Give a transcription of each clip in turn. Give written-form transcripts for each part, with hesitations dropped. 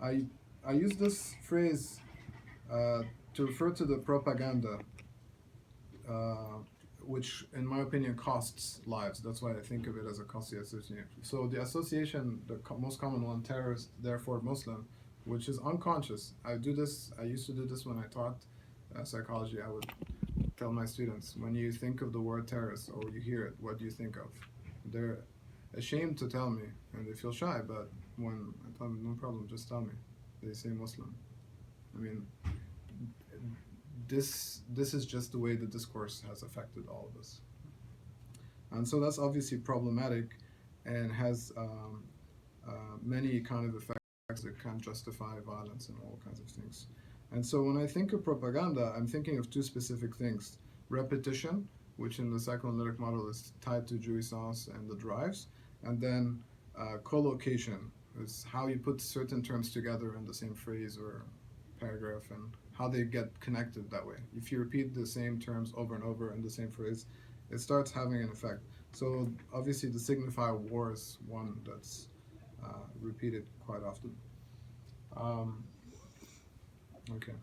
I I use this phrase to refer to the propaganda, uh, which, in my opinion, costs lives. That's why I think of it as a costly association. So the association, the most common one, terrorist, therefore Muslim, which is unconscious. I do this. I used to do this when I taught psychology. I would tell my students, when you think of the word terrorist or you hear it, what do you think of? They're ashamed to tell me and they feel shy, but when I tell them, no problem, just tell me, they say Muslim. I mean, this is just the way the discourse has affected all of us. And so that's obviously problematic and has many kind of effects that can justify violence and all kinds of things. And so when I think of propaganda, I'm thinking of two specific things: repetition, which in the psychoanalytic model is tied to jouissance and the drives, and then collocation is how you put certain terms together in the same phrase or paragraph and how they get connected that way. If you repeat the same terms over and over in the same phrase, it starts having an effect. So obviously the signify war is one that's repeated quite often. Um, okay.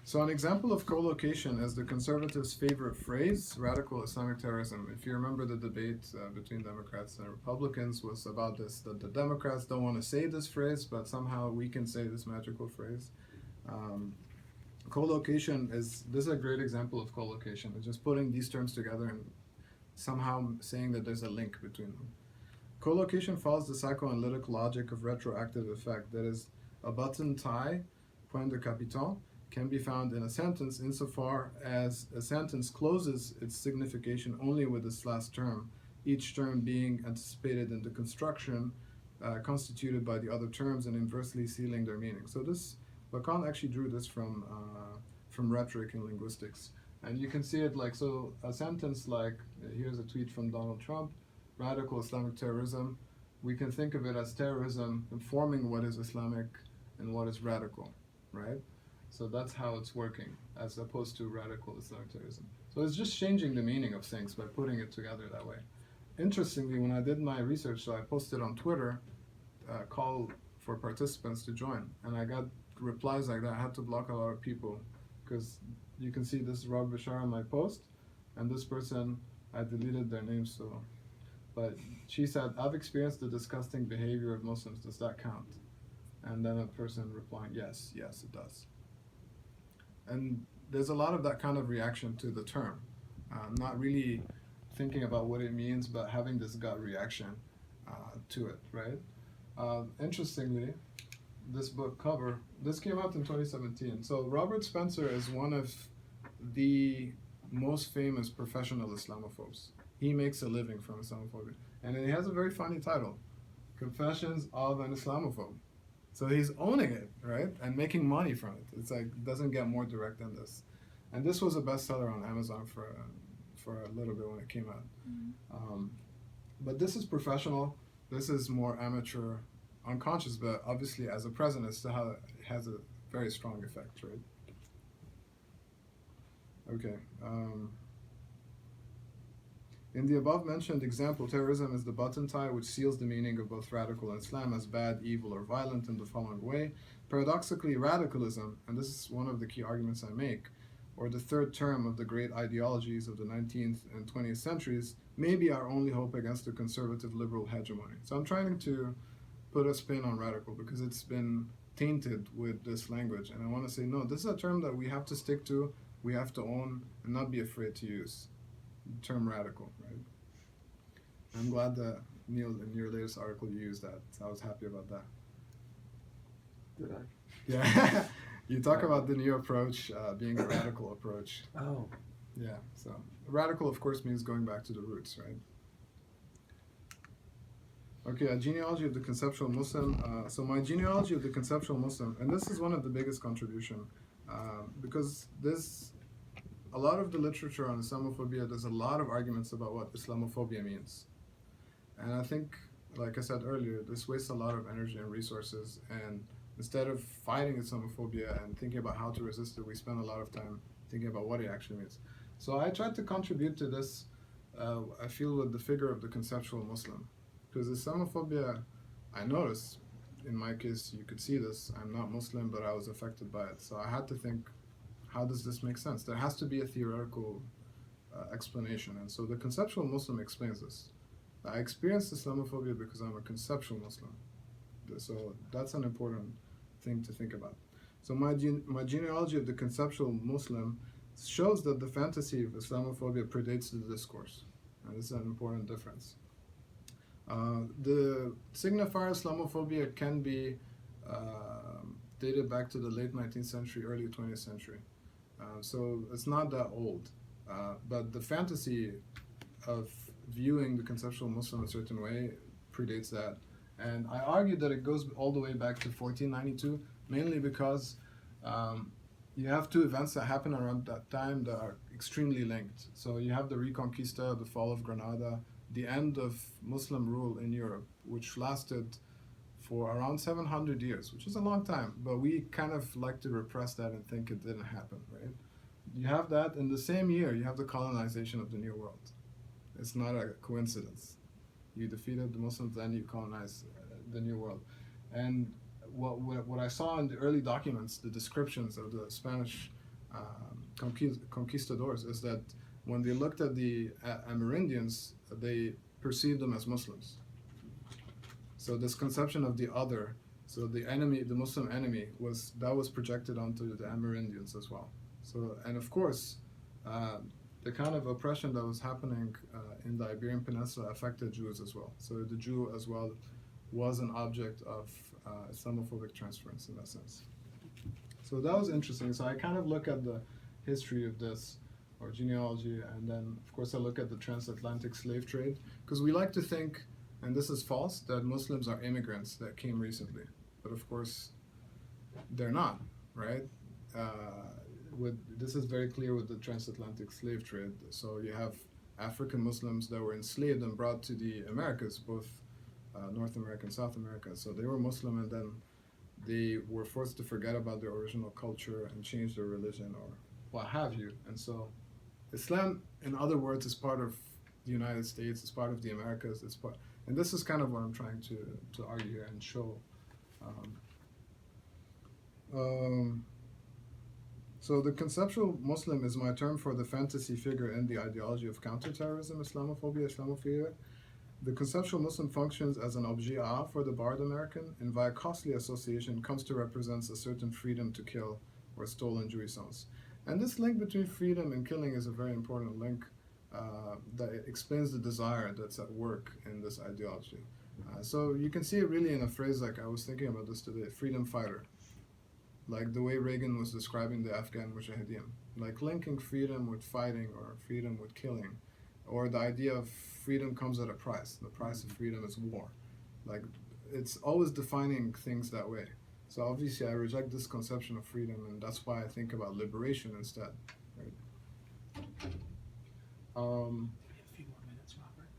So an example of collocation is the conservatives' favorite phrase, radical Islamic terrorism. If you remember the debate between Democrats and Republicans was about this, that the Democrats don't want to say this phrase, but somehow we can say this magical phrase. Um, Collocation this is a great example of collocation. It's just putting these terms together and somehow saying that there's a link between them. Collocation follows the psychoanalytic logic of retroactive effect. That is, a button tie, point de capital, can be found in a sentence insofar as a sentence closes its signification only with this last term, each term being anticipated in the construction constituted by the other terms and inversely sealing their meaning. So this, Lacan actually drew this from rhetoric and linguistics. And you can see it like, so a sentence like, here's a tweet from Donald Trump, radical Islamic terrorism, we can think of it as terrorism informing what is Islamic and what is radical, right? So that's how it's working, as opposed to radical Islamic terrorism. So it's just changing the meaning of things by putting it together that way. Interestingly, when I did my research, so I posted on Twitter, call for participants to join, and I got replies like that. I had to block a lot of people because you can see this Rob Bashar on my post, and this person, I deleted their names, so. But she said, I've experienced the disgusting behavior of Muslims. Does that count? And then a person replying, yes, yes, it does. And there's a lot of that kind of reaction to the term, not really thinking about what it means, but having this gut reaction to it, right? Interestingly, this book cover, this came out in 2017. So Robert Spencer is one of the most famous professional Islamophobes. He makes a living from Islamophobia. And he has a very funny title, Confessions of an Islamophobe. So he's owning it, right? And making money from it. It's like, doesn't get more direct than this. And this was a bestseller on Amazon for a little bit when it came out. Mm-hmm. But this is professional. This is more amateur, unconscious, but obviously as a present, it has a very strong effect, right? Okay. In the above-mentioned example, terrorism is the button tie which seals the meaning of both radical and Islam as bad, evil, or violent in the following way. Paradoxically, radicalism, and this is one of the key arguments I make, or the third term of the great ideologies of the 19th and 20th centuries, may be our only hope against the conservative liberal hegemony. So I'm trying to put a spin on radical because it's been tainted with this language. And I want to say, no, this is a term that we have to stick to, we have to own, and not be afraid to use. The term radical, right? I'm glad that, Neil, in your latest article you used that. So I was happy about that. Did I? Yeah. You talk about the new approach being a radical approach. Oh. Yeah, so radical, of course, means going back to the roots, right? Okay, a genealogy of the conceptual Muslim. So my genealogy of the conceptual Muslim, and this is one of the biggest contribution, because a lot of the literature on Islamophobia, there's a lot of arguments about what Islamophobia means. And I think, like I said earlier, this wastes a lot of energy and resources, and instead of fighting Islamophobia and thinking about how to resist it, we spend a lot of time thinking about what it actually means. So I tried to contribute to this, I feel, with the figure of the conceptual Muslim. Because Islamophobia, I noticed, in my case, you could see this. I'm not Muslim, but I was affected by it. So I had to think, how does this make sense? There has to be a theoretical explanation. And so the conceptual Muslim explains this. I experienced Islamophobia because I'm a conceptual Muslim. So that's an important thing to think about. So my genealogy of the conceptual Muslim shows that the fantasy of Islamophobia predates the discourse. And this is an important difference. The signifier Islamophobia can be dated back to the late 19th century, early 20th century. So it's not that old. But the fantasy of viewing the conceptual Muslim a certain way predates that. And I argue that it goes all the way back to 1492, mainly because you have two events that happen around that time that are extremely linked. So you have the Reconquista, the fall of Granada, the end of Muslim rule in Europe, which lasted for around 700 years, which is a long time, but we kind of like to repress that and think it didn't happen, right? You have that in the same year, you have the colonization of the New World. It's not a coincidence. You defeated the Muslims, then you colonized the New World. And what I saw in the early documents, the descriptions of the Spanish conquistadors, is that when they looked at the Amerindians, they perceived them as Muslims. So this conception of the other, so the enemy, the Muslim enemy, was projected onto the Amerindians as well. So, and of course, the kind of oppression that was happening in the Iberian Peninsula affected Jews as well. So the Jew as well was an object of Islamophobic transference in that sense. So that was interesting. So I kind of look at the history of this, or genealogy, and then of course I look at the transatlantic slave trade, because we like to think, and this is false, that Muslims are immigrants that came recently. But of course, they're not, right? This is very clear with the transatlantic slave trade. So you have African Muslims that were enslaved and brought to the Americas, both North America and South America. So they were Muslim, and then they were forced to forget about their original culture and change their religion or what have you. And so Islam, in other words, is part of the United States, it's part of the Americas, it's part, and this is kind of what I'm trying to argue here and show. So the conceptual Muslim is my term for the fantasy figure in the ideology of counterterrorism, Islamophobia, Islamophilia. The conceptual Muslim functions as an objet for the barred American, and via costly association comes to represent a certain freedom to kill or stolen jouissance. And this link between freedom and killing is a very important link that explains the desire that's at work in this ideology. So you can see it really in a phrase like, I was thinking about this today, freedom fighter. Like the way Reagan was describing the Afghan Mujahideen. Like linking freedom with fighting or freedom with killing. Or the idea of freedom comes at a price. The price of freedom is war. Like, it's always defining things that way. So obviously I reject this conception of freedom, and that's why I think about liberation instead. Right? We have a few more minutes, Robert.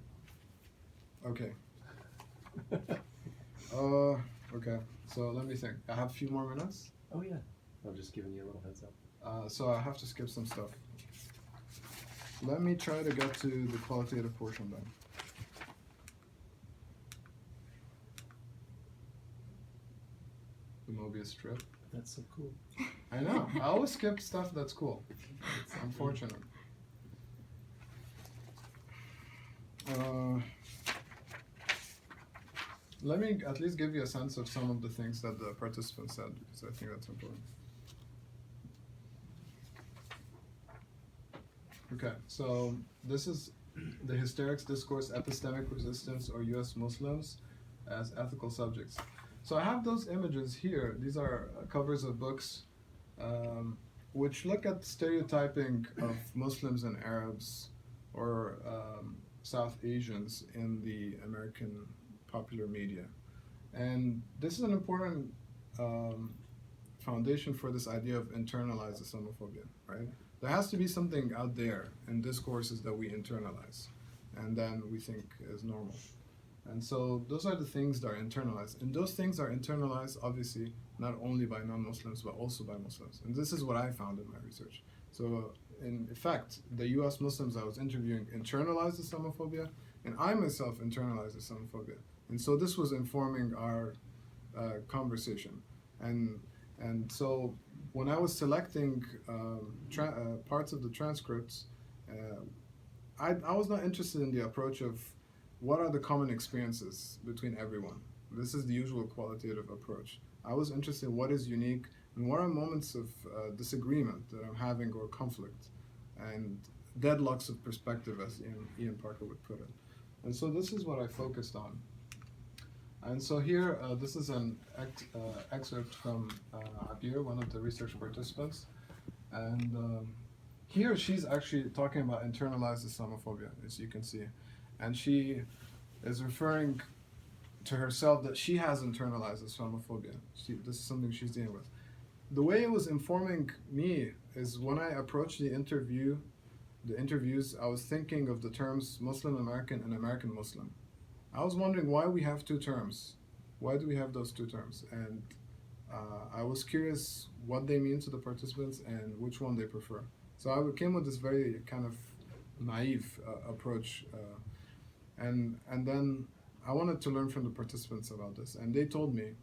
Okay. Okay, so let me think. I have a few more minutes? Oh yeah, I'm just giving you a little heads up. So I have to skip some stuff. Let me try to get to the qualitative portion then. The Mobius strip. That's so cool. I know. I always skip stuff that's cool. It's unfortunate. Let me at least give you a sense of some of the things that the participants said, because I think that's important. Okay, so this is the hysterics discourse, epistemic resistance, or U.S. Muslims as ethical subjects. So I have those images here. These are covers of books which look at stereotyping of Muslims and Arabs or South Asians in the American popular media. And this is an important foundation for this idea of internalized Islamophobia, right? There has to be something out there in discourses that we internalize and then we think is normal. And so those are the things that are internalized. And those things are internalized, obviously, not only by non-Muslims, but also by Muslims. And this is what I found in my research. So in fact, the US Muslims I was interviewing internalized Islamophobia, and I myself internalized Islamophobia. And so this was informing our conversation, and so when I was selecting parts of the transcripts, I was not interested in the approach of what are the common experiences between everyone. This is the usual qualitative approach. I was interested in what is unique and what are moments of disagreement that I'm having or conflict and deadlocks of perspective, as Ian Parker would put it. And so this is what I focused on. And so here, this is an excerpt from Abir, one of the research participants. And here she's actually talking about internalized Islamophobia, as you can see. And she is referring to herself that she has internalized Islamophobia. This is something she's dealing with. The way it was informing me is when I approached the interviews, I was thinking of the terms Muslim American and American Muslim. I was wondering why we have two terms. Why do we have those two terms? And I was curious what they mean to the participants and which one they prefer. So I came with this very kind of naive approach, and then I wanted to learn from the participants about this. And they told me,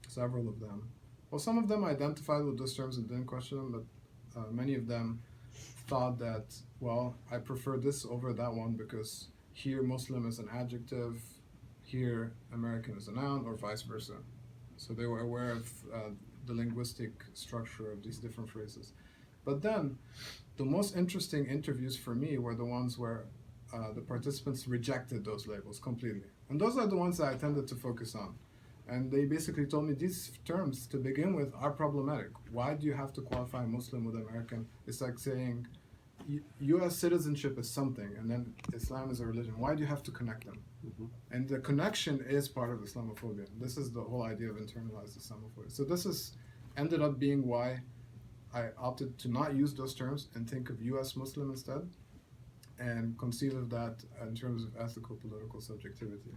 several of them, well, some of them identified with those terms and didn't question them, but many of them thought that, well, I prefer this over that one because here Muslim is an adjective, here American is a noun, or vice versa. So they were aware of the linguistic structure of these different phrases. But then the most interesting interviews for me were the ones where the participants rejected those labels completely. And those are the ones that I tended to focus on. And they basically told me these terms, to begin with, are problematic. Why do you have to qualify Muslim with American? It's like saying U.S. citizenship is something, and then Islam is a religion. Why do you have to connect them? Mm-hmm. And the connection is part of Islamophobia. This is the whole idea of internalized Islamophobia. So this is ended up being why I opted to not use those terms and think of U.S. Muslim instead, and conceive of that in terms of ethical political subjectivity.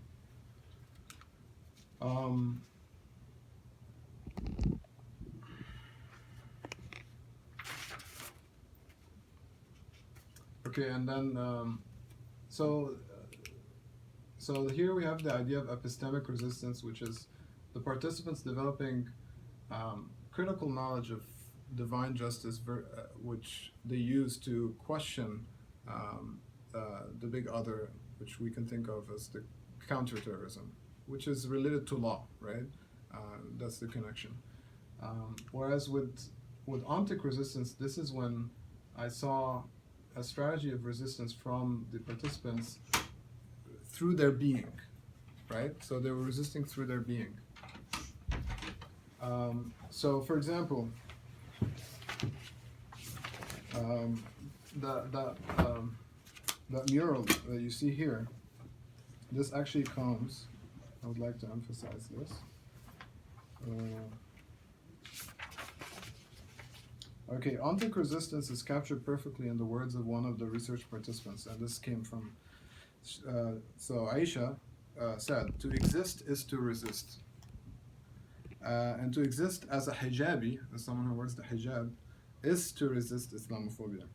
Okay, and then so here we have the idea of epistemic resistance, which is the participants developing critical knowledge of divine justice, which they use to question the big other, which we can think of as the counterterrorism, which is related to law, right? That's the connection. Whereas with ontic resistance, this is when I saw a strategy of resistance from the participants through their being, right? So they were resisting through their being. So, for example, that mural that you see here, this actually comes, I would like to emphasize this. Okay, ontic resistance is captured perfectly in the words of one of the research participants, and this came from, so Aisha said, to exist is to resist. And to exist as a hijabi, as someone who wears the hijab, is to resist Islamophobia.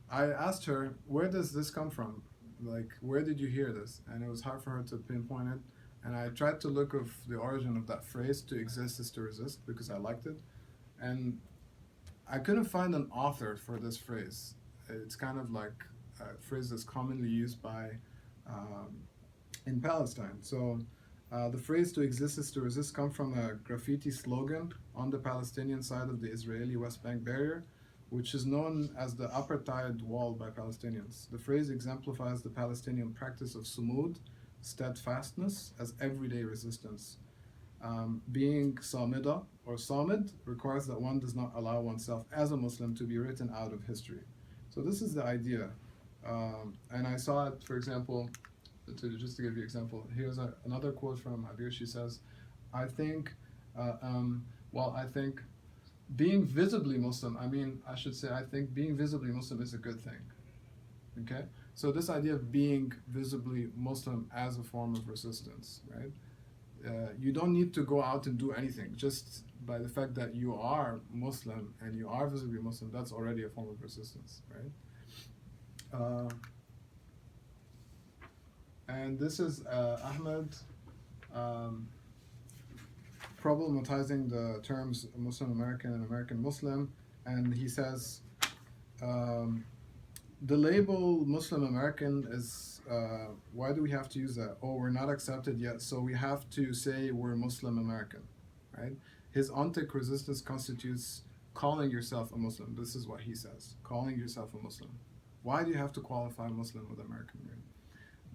I asked her, where does this come from? Like, where did you hear this? And it was hard for her to pinpoint it. And I tried to look of the origin of that phrase, to exist is to resist, because I liked it. And I couldn't find an author for this phrase. It's kind of like a phrase that's commonly used by in Palestine. So the phrase to exist is to resist comes from a graffiti slogan on the Palestinian side of the Israeli West Bank barrier, which is known as the apartheid wall by Palestinians. The phrase exemplifies the Palestinian practice of sumud, steadfastness, as everyday resistance. Being samida or samid requires that one does not allow oneself as a Muslim to be written out of history. So this is the idea. And I saw it, for example, just to give you an example, here's another quote from Abir. She says, I think being visibly Muslim, I think being visibly Muslim is a good thing. Okay? So this idea of being visibly Muslim as a form of resistance, right? You don't need to go out and do anything. Just by the fact that you are Muslim and you are visibly Muslim, that's already a form of resistance, right? And this is Ahmed problematizing the terms Muslim American and American Muslim, and he says the label Muslim American is why do we have to use that? Oh, we're not accepted yet, so we have to say we're Muslim American, right? His ontic resistance constitutes calling yourself a Muslim. This is what he says, calling yourself a Muslim. Why do you have to qualify Muslim with American? Right?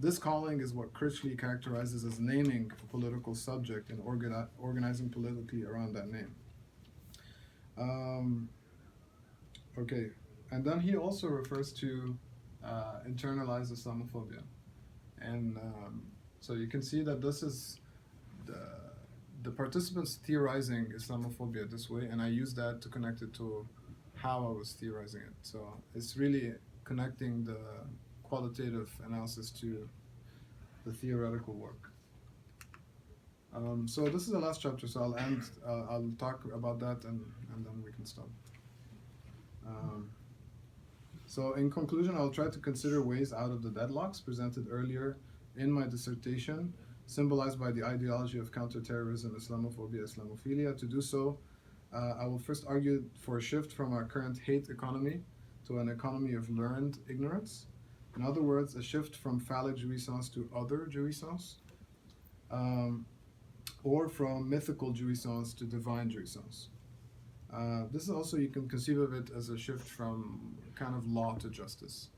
This calling is what Critchley characterizes as naming a political subject and organizing politically around that name. Okay, and then he also refers to internalized Islamophobia. And so you can see that this is the participants theorizing Islamophobia this way, and I use that to connect it to how I was theorizing it. So it's really connecting the qualitative analysis to the theoretical work. So this is the last chapter, so I'll end, I'll talk about that and then we can stop. So in conclusion, I'll try to consider ways out of the deadlocks presented earlier in my dissertation, symbolized by the ideology of counterterrorism, Islamophobia, Islamophilia. To do so, I will first argue for a shift from our current hate economy to an economy of learned ignorance. In other words, a shift from phallic jouissance to other jouissance, or from mythical jouissance to divine jouissance. This is also, you can conceive of it as a shift from kind of law to justice.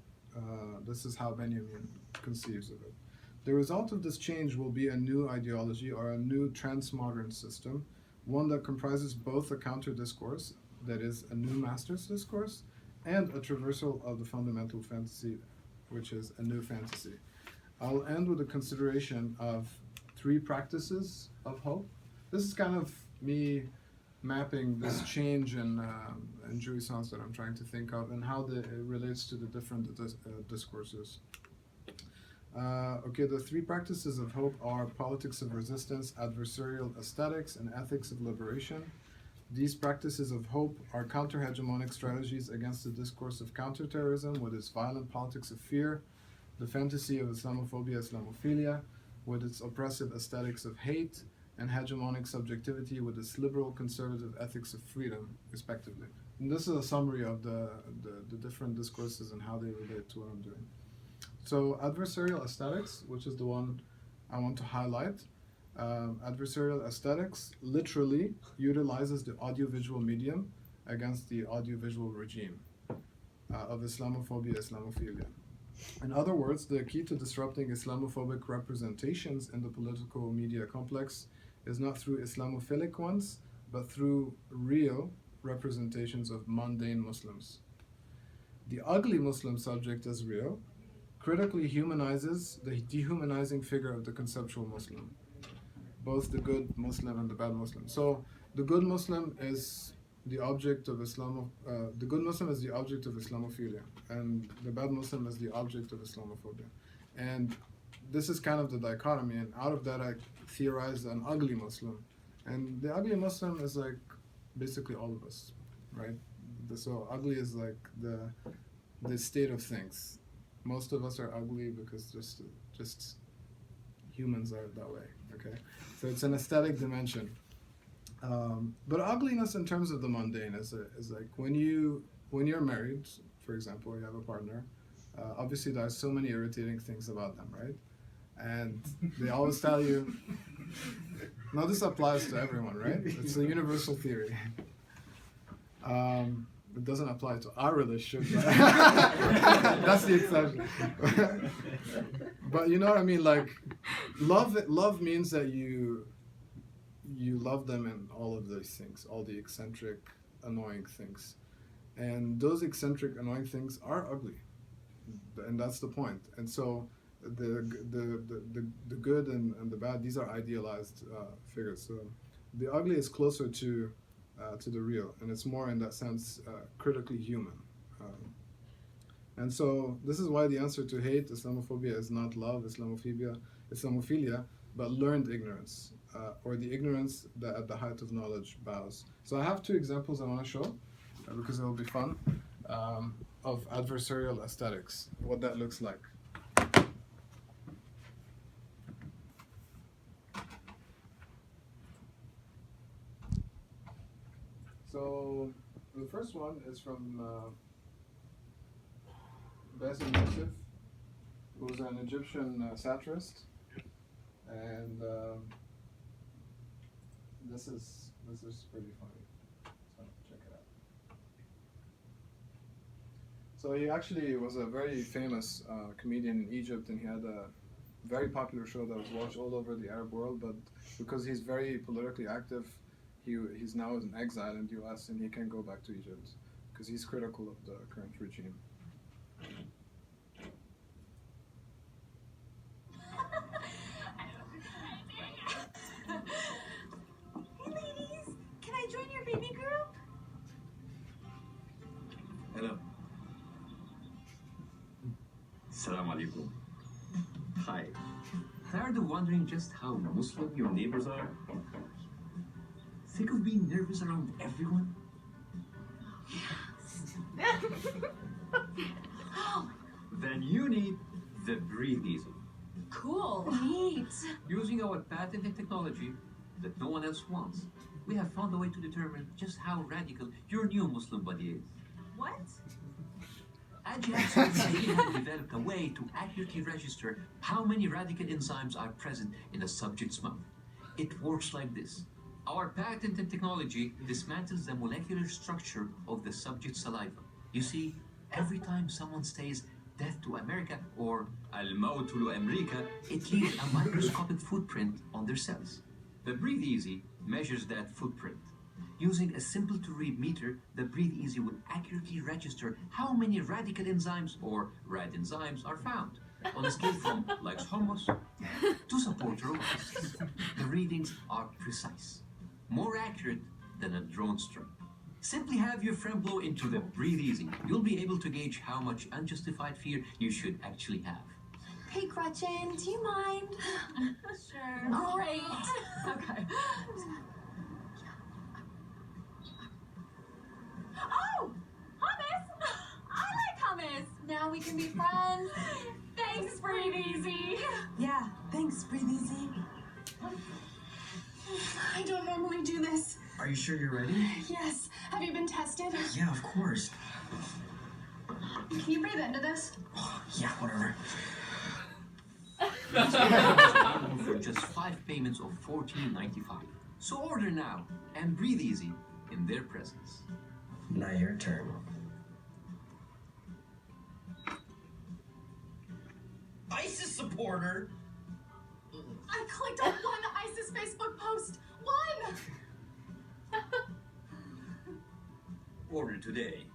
This is how Benjamin conceives of it. The result of this change will be a new ideology or a new transmodern system, one that comprises both a counter-discourse, that is, a new master's discourse, and a traversal of the fundamental fantasy, which is a new fantasy. I'll end with a consideration of 3 practices of hope. This is kind of me mapping this change in jouissance that I'm trying to think of and how it relates to the different discourses. Okay, the 3 practices of hope are politics of resistance, adversarial aesthetics, and ethics of liberation. These practices of hope are counter-hegemonic strategies against the discourse of counterterrorism with its violent politics of fear, the fantasy of Islamophobia, Islamophilia, with its oppressive aesthetics of hate, and hegemonic subjectivity with its liberal conservative ethics of freedom, respectively. And this is a summary of the different discourses and how they relate to what I'm doing. So adversarial aesthetics, which is the one I want to highlight, adversarial aesthetics literally utilizes the audiovisual medium against the audiovisual regime of Islamophobia, Islamophilia. In other words, the key to disrupting Islamophobic representations in the political media complex is not through Islamophilic ones, but through real representations of mundane Muslims. The ugly Muslim subject as real critically humanizes the dehumanizing figure of the conceptual Muslim, both the good Muslim and the bad Muslim. So the good Muslim is the object of the good Muslim is the object of Islamophilia, and the bad Muslim is the object of Islamophobia. And this is kind of the dichotomy, and out of that I theorize an ugly Muslim. And the ugly Muslim is like basically all of us, right? So ugly is like the state of things. Most of us are ugly because just humans are that way, okay? So it's an aesthetic dimension. But ugliness in terms of the mundane is like when you're married, for example, you have a partner, obviously there are so many irritating things about them, right? And they always tell you, now this applies to everyone, right? It's a universal theory. It doesn't apply to our relationship, but that's the exception. But you know what I mean? Like, love means that you love them in all of those things, all the eccentric, annoying things. And those eccentric, annoying things are ugly. And that's the point. And so the good and the bad, these are idealized figures. So the ugly is closer to the real, and it's more in that sense critically human. And so this is why the answer to hate, Islamophobia, is not love, Islamophilia, but learned ignorance, or the ignorance that at the height of knowledge bows. So I have 2 examples I want to show, because it will be fun, of adversarial aesthetics, what that looks like. So the first one is from Basil Yusuf, who's an Egyptian satirist, and this is pretty funny. So check it out. So he actually was a very famous comedian in Egypt, and he had a very popular show that was watched all over the Arab world. But because he's very politically active, he's now in exile in the U.S. and he can't go back to Egypt because he's critical of the current regime. Hey ladies, can I join your baby group? Hello. Assalamu alaikum. Hi. Tired of wondering just how Muslim your neighbors are? Sick of being nervous around everyone? Then you need the Breathe Easy. Cool. Neat. Using our patented technology that no one else wants, we have found a way to determine just how radical your new Muslim buddy is. What? At Jackson, we have developed a way to accurately register how many radical enzymes are present in a subject's mouth. It works like this. Our patented technology dismantles the molecular structure of the subject's saliva. You see, every time someone says "Death to America" or "Al-Mautu America," it leaves a microscopic footprint on their cells. The Breathe Easy measures that footprint. Using a simple-to-read meter, the Breathe Easy will accurately register how many radical enzymes or rad enzymes are found on a scale from likes hummus to support robots. The readings are precise, more accurate than a drone strike. Simply have your friend blow into the Breathe Easy. You'll be able to gauge how much unjustified fear you should actually have. Hey Gretchen, do you mind? Sure. Great. Okay. Oh! Hummus! I like hummus! Now we can be friends. Thanks, Breathe Easy. Yeah, thanks, Breathe Easy. I don't normally do this. Are you sure you're ready? Yes. Have you been tested? Yeah, of course. Can you breathe into this? Yeah, whatever. For just 5 payments of $14.95. So order now and Breathe Easy in their presence. Now your turn. ISIS supporter? I clicked on one ISIS Facebook post. One! Order today.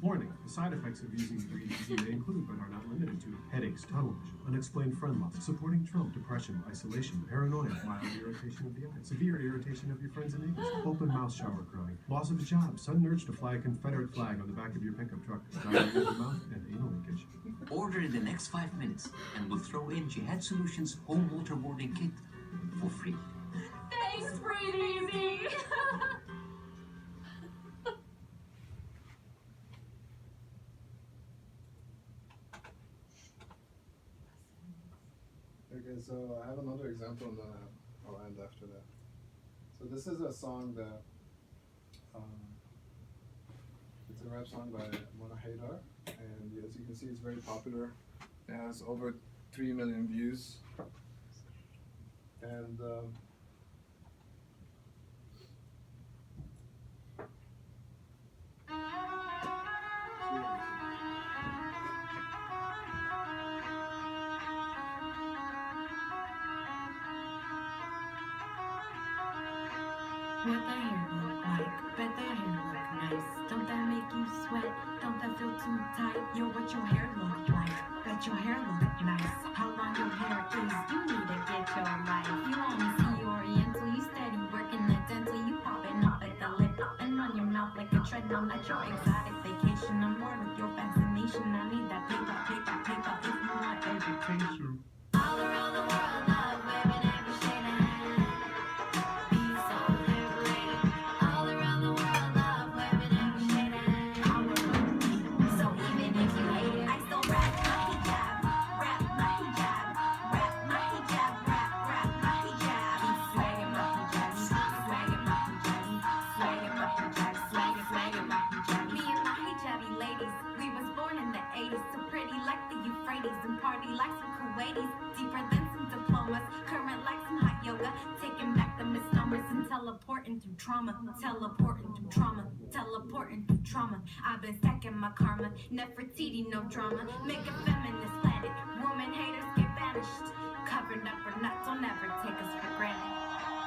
Warning, the side effects of using Breathe Easy may include, but are not limited to, headaches, tunnel vision, unexplained friend loss, supporting Trump, depression, isolation, paranoia, mild irritation of the eyes, severe irritation of your friends and neighbors, open mouth shower crying, loss of a job, sudden urge to fly a Confederate flag on the back of your pickup truck, diarrhea of the mouth, and anal leakage. Order in the next 5 minutes and we'll throw in Jihad Solutions home waterboarding kit for free. Thanks, Breathe Easy. Okay, so I have another example and then I'll end after that. So this is a song that, it's a rap song by Mona Haydar, and as you can see it's very popular. It has over 3 million views. And What the hair look like? Bet that hair look nice. Don't that make you sweat? Don't that feel too tight? Yo, what your hair look like? Bet your hair look nice. How long your hair is? You need to get your life. You only see Oriental. You steady working the dental. You popping up like the lip and on your mouth like a treadmill. At your exotic vacation, I'm bored with your fascination. I need that paper, paper, paper. If you want education. All around the world, love women every shade of hair. Be so liberated. All around the world, love women every shade of hair. So even if you hate it, I still rap my hijab, rap my hijab, rap my hijab, rap my hijab. Be teleporting through trauma, teleporting through trauma, teleporting through trauma. I've been stacking my karma, Nefertiti, no drama. Make a feminist planet, woman haters get banished. Covered up or not, don't ever take us for granted.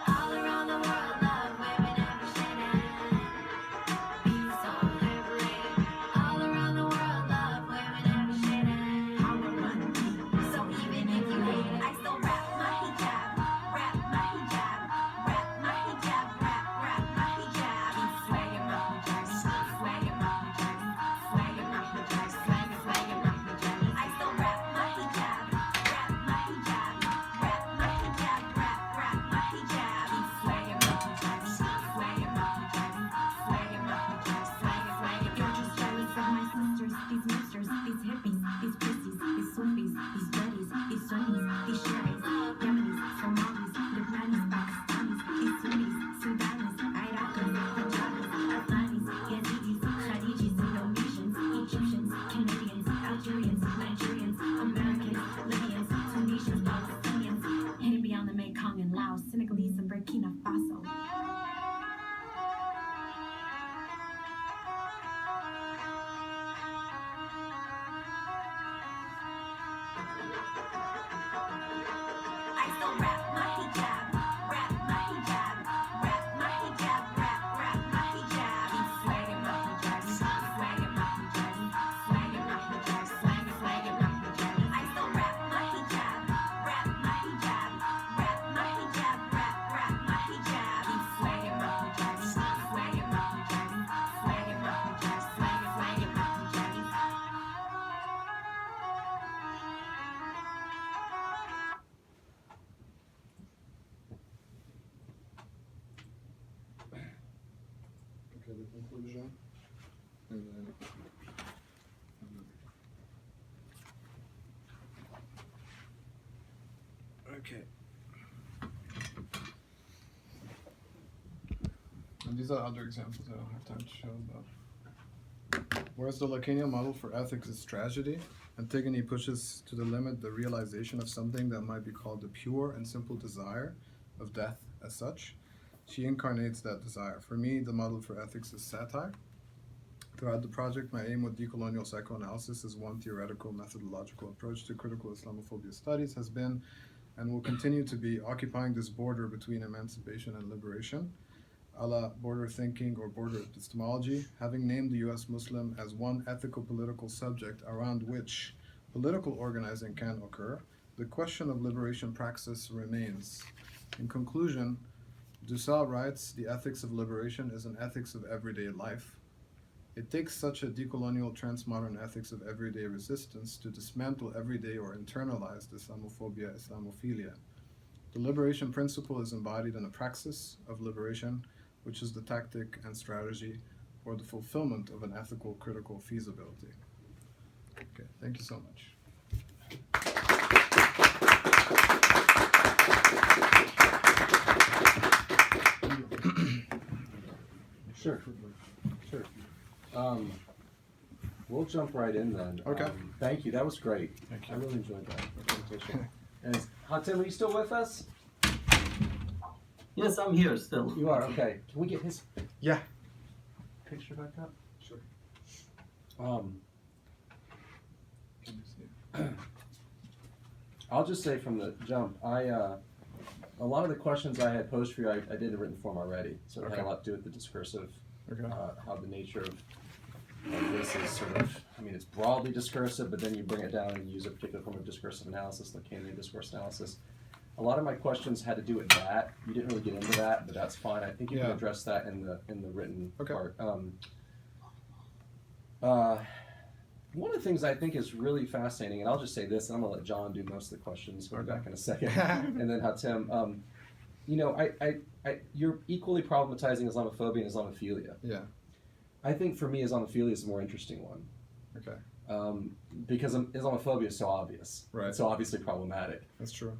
All around the world, love women every shade. Be so liberated. All around the world, love women every shade. Power run deep, so even if you hate it, I still rap my hijab, rap my hijab, rap my hijab, rap my hijab. Keep swagging my hijab, swagging my hijab, swagging my hijab, swagging my hijab. I still rap my hijab, rap my hijab, rap my hijab, rap my hijab. Keep swagging my hijab, swagging my hijab, swagging my hijab, swagging. You're just jealous of my sisters, these misters, these hippies, these pussies, these Sufis, these buddies, these Sunnis, these Shiites, Yemenis, Somalis, Lebanese, Pakistanis, these Sunnis, Sudanis, Iraqis, Punjabis, Afghanis, Yazidis, Khadijis, Indonesians, Egyptians, Canadians, Algerians, Nigerians, Americans, Libyans, Tunisians, Palestinians, hidden beyond the Mekong and Laos, Senegalese and Burkina Faso. I still rap my hijab, rap my hijab, rap my hijab, rap my hijab. Keep swagging my hijab, swagging my hijab, swagging my hijab, swagging my hijab. I still rap my hijab, rap my hijab, rap my hijab, rap my hijab. Keep swagging my hijab, swagging my hijab, swagging my hijab, swagging my hijab. Okay, the conclusion. And then. Okay. And these are other examples I don't have time to show, but whereas the Lacanian model for ethics is tragedy, Antigone pushes to the limit the realization of something that might be called the pure and simple desire of death as such. She incarnates that desire. For me, the model for ethics is satire. Throughout the project, my aim with decolonial psychoanalysis as one theoretical methodological approach to critical Islamophobia studies has been and will continue to be occupying this border between emancipation and liberation, a la border thinking or border epistemology, having named the US Muslim as one ethical political subject around which political organizing can occur. The question of liberation praxis remains. In conclusion, Dussel writes, the ethics of liberation is an ethics of everyday life. It takes such a decolonial transmodern ethics of everyday resistance to dismantle everyday or internalized Islamophobia, Islamophilia. The liberation principle is embodied in a praxis of liberation, which is the tactic and strategy for the fulfillment of an ethical critical feasibility. Okay, thank you so much. Sure. We'll jump right in then. Okay. Thank you. That was great. Thank you. I really enjoyed that presentation. And Hatem, are you still with us? Yes, I'm here still. You are. Okay. Can we get his Yeah. picture back up? Sure. Can you see? I'll just say from the jump, a lot of the questions I had posed for you, I did in written form already. So it had a lot to do with the discursive, Okay. how the nature of this is sort of, I mean, it's broadly discursive, but then you bring it down and use a particular form of discursive analysis, like Lacanian discourse analysis. A lot of my questions had to do with that. You didn't really get into that, but that's fine. I think you can Yeah. address that in the written Okay. part. One of the things I think is really fascinating, and I'll just say this, and I'm gonna let John do most of the questions. We'll be back in a second, and then Hatem. You know, you're equally problematizing Islamophobia and Islamophilia. Yeah. I think for me, Islamophilia is the more interesting one. Okay. Because Islamophobia is so obvious. Right. It's so obviously problematic. That's true.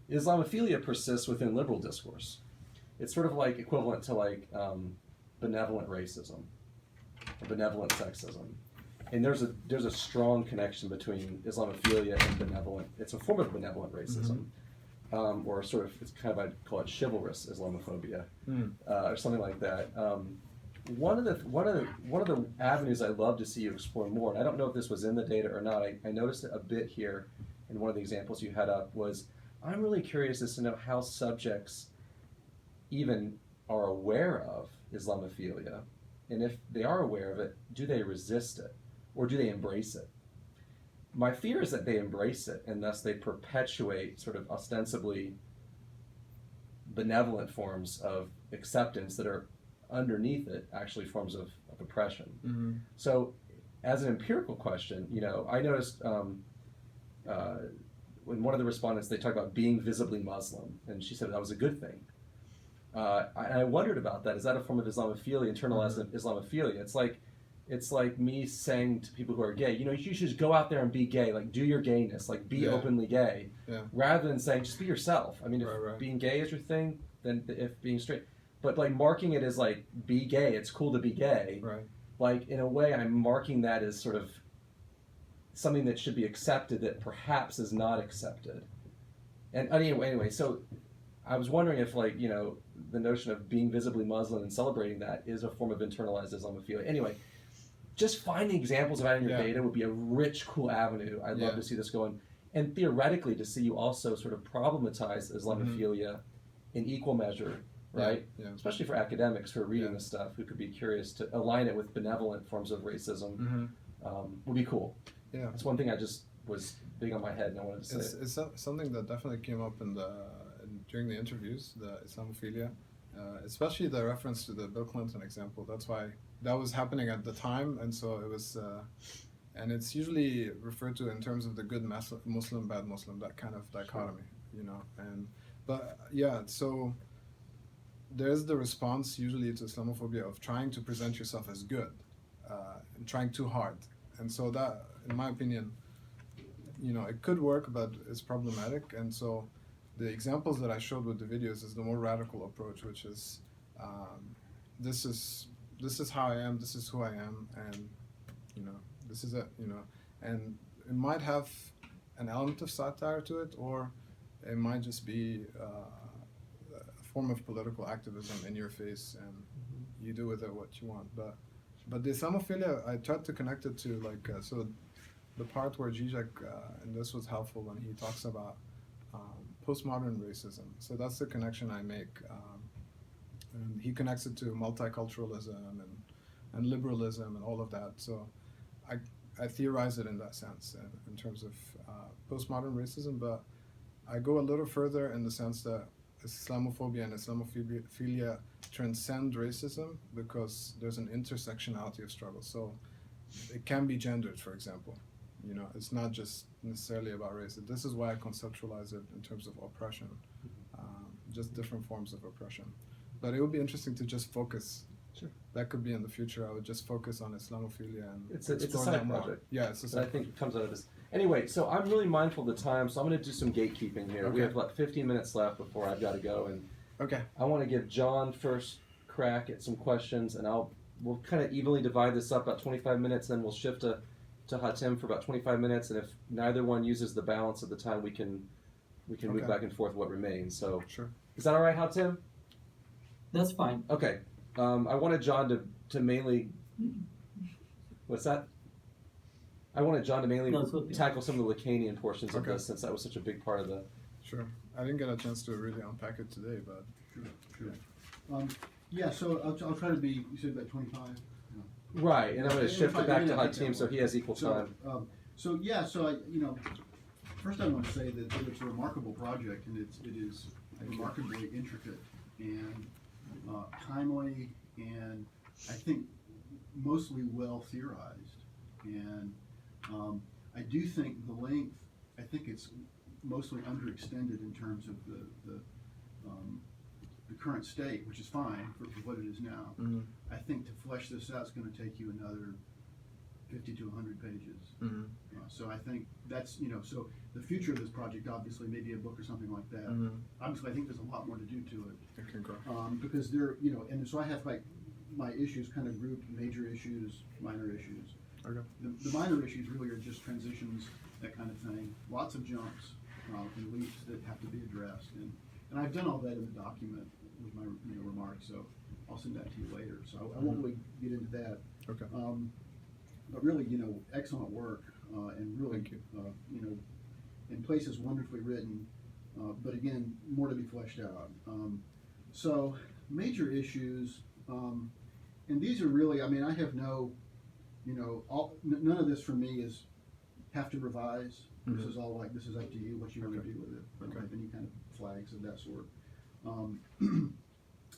Islamophilia persists within liberal discourse. It's sort of like equivalent to like benevolent racism or benevolent sexism. And there's a strong connection between Islamophilia and benevolent. It's a form of benevolent racism. or sort of, it's kind of, I'd call it chivalrous Islamophobia, or something like that. One of the avenues I'd love to see you explore more, and I don't know if this was in the data or not, I noticed it a bit here in one of the examples you had up, was I'm really curious as to know how subjects even are aware of Islamophilia, and if they are aware of it, do they resist it, or do they embrace it? My fear is that they embrace it, and thus they perpetuate sort of ostensibly benevolent forms of acceptance that are underneath it actually forms of oppression. Mm-hmm. So as an empirical question, I noticed when one of the respondents, they talked about being visibly Muslim, and she said that was a good thing. I wondered about that. Is that a form of Islamophilia, internalized Islamophilia? It's like me saying to people who are gay, you should just go out there and be gay, like do your gayness, like be openly gay, rather than saying just be yourself. I mean, if being gay is your thing, then if being straight, but like marking it as like be gay, it's cool to be gay. Right. Like in a way, I'm marking that as sort of something that should be accepted that perhaps is not accepted. And anyway, so I was wondering if the notion of being visibly Muslim and celebrating that is a form of internalized Islamophilia. Anyway, just finding examples of that in your data would be a rich, cool avenue. I'd love to see this going. And theoretically, to see you also sort of problematize Islamophilia in equal measure, right? Yeah. Especially for academics who are reading this stuff, who could be curious to align it with benevolent forms of racism, would be cool. Yeah. That's one thing I just was big on my head and I wanted to say. It's something that definitely came up during the interviews, the Islamophilia, especially the reference to the Bill Clinton example. That's why that was happening at the time, and so it was, and it's usually referred to in terms of the good Muslim, bad Muslim, that kind of dichotomy, so there's the response usually to Islamophobia of trying to present yourself as good, and trying too hard, and so that, in my opinion, it could work, but it's problematic, and so the examples that I showed with the videos is the more radical approach, which is, this is how I am, this is who I am, and this is it, and it might have an element of satire to it, or it might just be a form of political activism in your face, and you do with it what you want. But the Islamophilia, I tried to connect it to so the part where Zizek, and this was helpful when he talks about postmodern racism. So that's the connection I make. And he connects it to multiculturalism and liberalism and all of that. So I theorize it in that sense, in terms of postmodern racism, but I go a little further in the sense that Islamophobia and Islamophilia transcend racism because there's an intersectionality of struggle. So it can be gendered, for example. It's not just necessarily about race. This is why I conceptualize it in terms of oppression, just different forms of oppression. But it would be interesting to just focus. Sure. That could be in the future. I would just focus on Islamophilia and it's a explore side that more. project. Yeah, it's a side I think it comes out of this. Anyway, so I'm really mindful of the time, so I'm going to do some gatekeeping here. We have about 15 minutes left before I've got to go, and I want to give John first crack at some questions, and we'll kind of evenly divide this up, about 25 minutes, then we'll shift to Hatem for about 25 minutes, and if neither one uses the balance of the time, we can move back and forth what remains. So, is that all right, Hatem? That's fine. Okay. I wanted John to mainly. What's that? I wanted John to mainly tackle some of the Lacanian portions of this, since that was such a big part of the. Sure. I didn't get a chance to really unpack it today, but. Sure. So I'll try to be. You said about 25. Right, and I'm going to shift it back to Hatem so he has equal time. So first I want to say that it's a remarkable project, and it is remarkably intricate and timely, and I think mostly well theorized. And I do think the length, I think it's mostly underextended in terms of the current state, which is fine for what it is now. Mm-hmm. I think to flesh this out is going to take you another 50 to 100 pages. Mm-hmm. So I think that's, so the future of this project, obviously, maybe a book or something like that. Mm-hmm. Obviously, I think there's a lot more to do to it. It can grow. Because and so I have my issues kind of grouped: major issues, minor issues. Okay. The minor issues really are just transitions, that kind of thing. Lots of jumps. and leaks that have to be addressed. And I've done all that in the document with my remarks, so I'll send that to you later. So I won't really get into that. Okay. But really, excellent work, and really, Thank you. In places wonderfully written, but again, more to be fleshed out. So major issues, and these are really, I have no, none of this for me is have to revise. This is all like, this is up to you, what you want to do with it. I don't have any kind of flags of that sort.